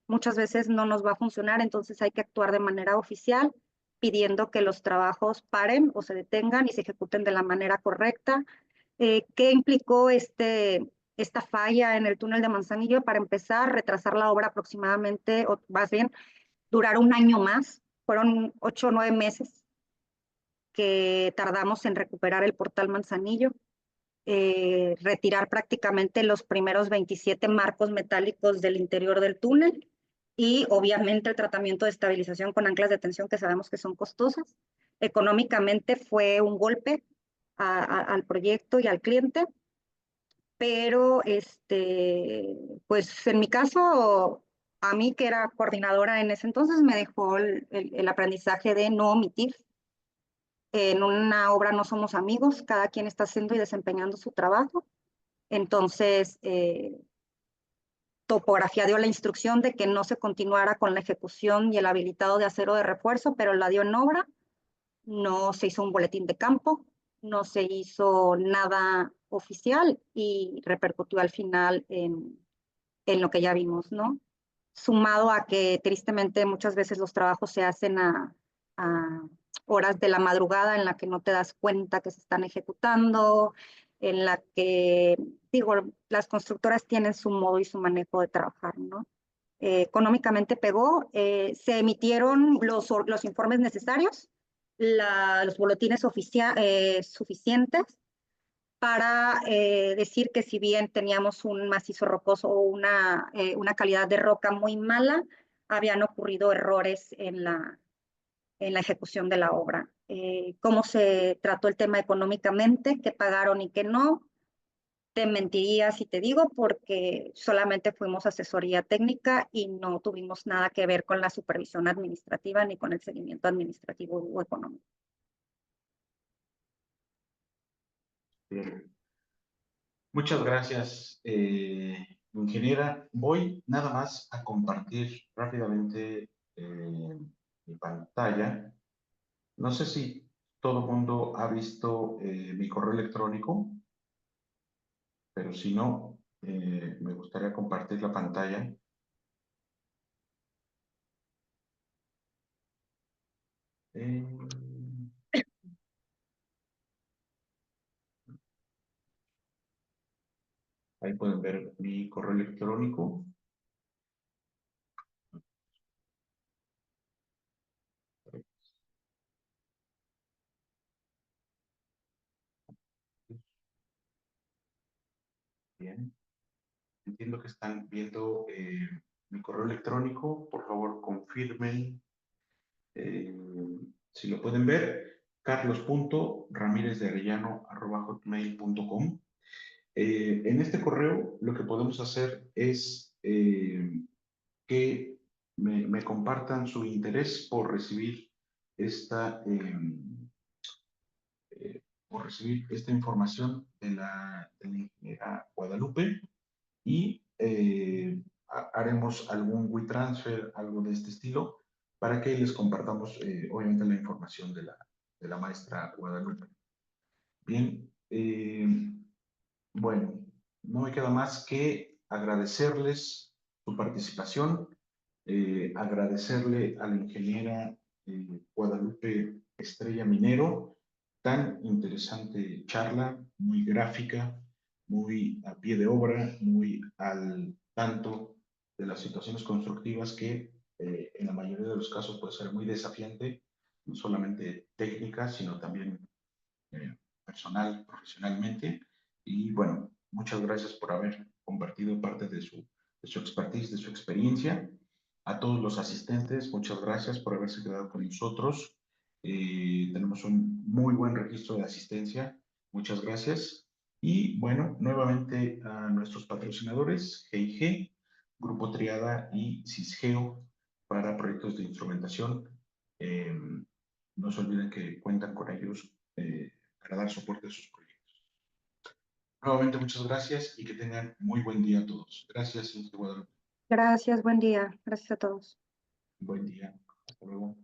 muchas veces no nos va a funcionar, entonces hay que actuar de manera oficial, pidiendo que los trabajos paren o se detengan y se ejecuten de la manera correcta. ¿Qué implicó esta falla en el túnel de Manzanillo? Para empezar, retrasar la obra aproximadamente, o más bien, durar un año más. Fueron 8 o 9 meses que tardamos en recuperar el portal Manzanillo, retirar prácticamente los primeros 27 marcos metálicos del interior del túnel y obviamente el tratamiento de estabilización con anclas de tensión que sabemos que son costosas. Económicamente fue un golpe al proyecto y al cliente, pero pues en mi caso, a mí que era coordinadora en ese entonces, me dejó el aprendizaje de no omitir. En una obra no somos amigos, cada quien está haciendo y desempeñando su trabajo. Entonces, Topografía dio la instrucción de que no se continuara con la ejecución y el habilitado de acero de refuerzo, pero la dio en obra. No se hizo un boletín de campo, no se hizo nada oficial y repercutió al final en lo que ya vimos, ¿no? Sumado a que tristemente muchas veces los trabajos se hacen a horas de la madrugada en la que no te das cuenta que se están ejecutando, en la que, digo, las constructoras tienen su modo y su manejo de trabajar, ¿no? Económicamente pegó, se emitieron los informes necesarios, los boletines suficientes para decir que si bien teníamos un macizo rocoso o una calidad de roca muy mala, habían ocurrido errores en la ejecución de la obra. ¿Cómo se trató el tema económicamente? ¿Qué pagaron y qué no? Te mentiría si te digo, porque solamente fuimos asesoría técnica y no tuvimos nada que ver con la supervisión administrativa ni con el seguimiento administrativo o económico. Bien. Muchas gracias, ingeniera. Voy nada más a compartir rápidamente mi pantalla. No sé si todo el mundo ha visto mi correo electrónico, pero si no, me gustaría compartir la pantalla. Eh, Ahí pueden ver mi correo electrónico. Bien. Entiendo que están viendo mi correo electrónico. Por favor, confirmen eh, si lo pueden ver. carlos.ramirezdearellano@hotmail.com. En este correo lo que podemos hacer es que me compartan su interés por recibir esta, por recibir esta información de la ingeniera Guadalupe y haremos algún WeTransfer, algo de este estilo, para que les compartamos, obviamente, la información de la maestra Guadalupe. Bien, bueno, no me queda más que agradecerles su participación, agradecerle a la ingeniera Guadalupe Estrella Minero, tan interesante charla, muy gráfica, muy a pie de obra, muy al tanto de las situaciones constructivas que en la mayoría de los casos puede ser muy desafiante, no solamente técnica, sino también personal, profesionalmente. Y bueno, muchas gracias por haber compartido parte de su expertise, de su experiencia. A todos los asistentes, muchas gracias por haberse quedado con nosotros. Tenemos un muy buen registro de asistencia. Muchas gracias. Y bueno, nuevamente a nuestros patrocinadores, G&G, Grupo Triada y Cisgeo para proyectos de instrumentación. Eh, no se olviden que cuentan con ellos para dar soporte a sus proyectos. Nuevamente, muchas gracias y que tengan muy buen día a todos. Gracias, señor Guadalupe. Gracias, buen día. Gracias a todos. Buen día. Hasta luego.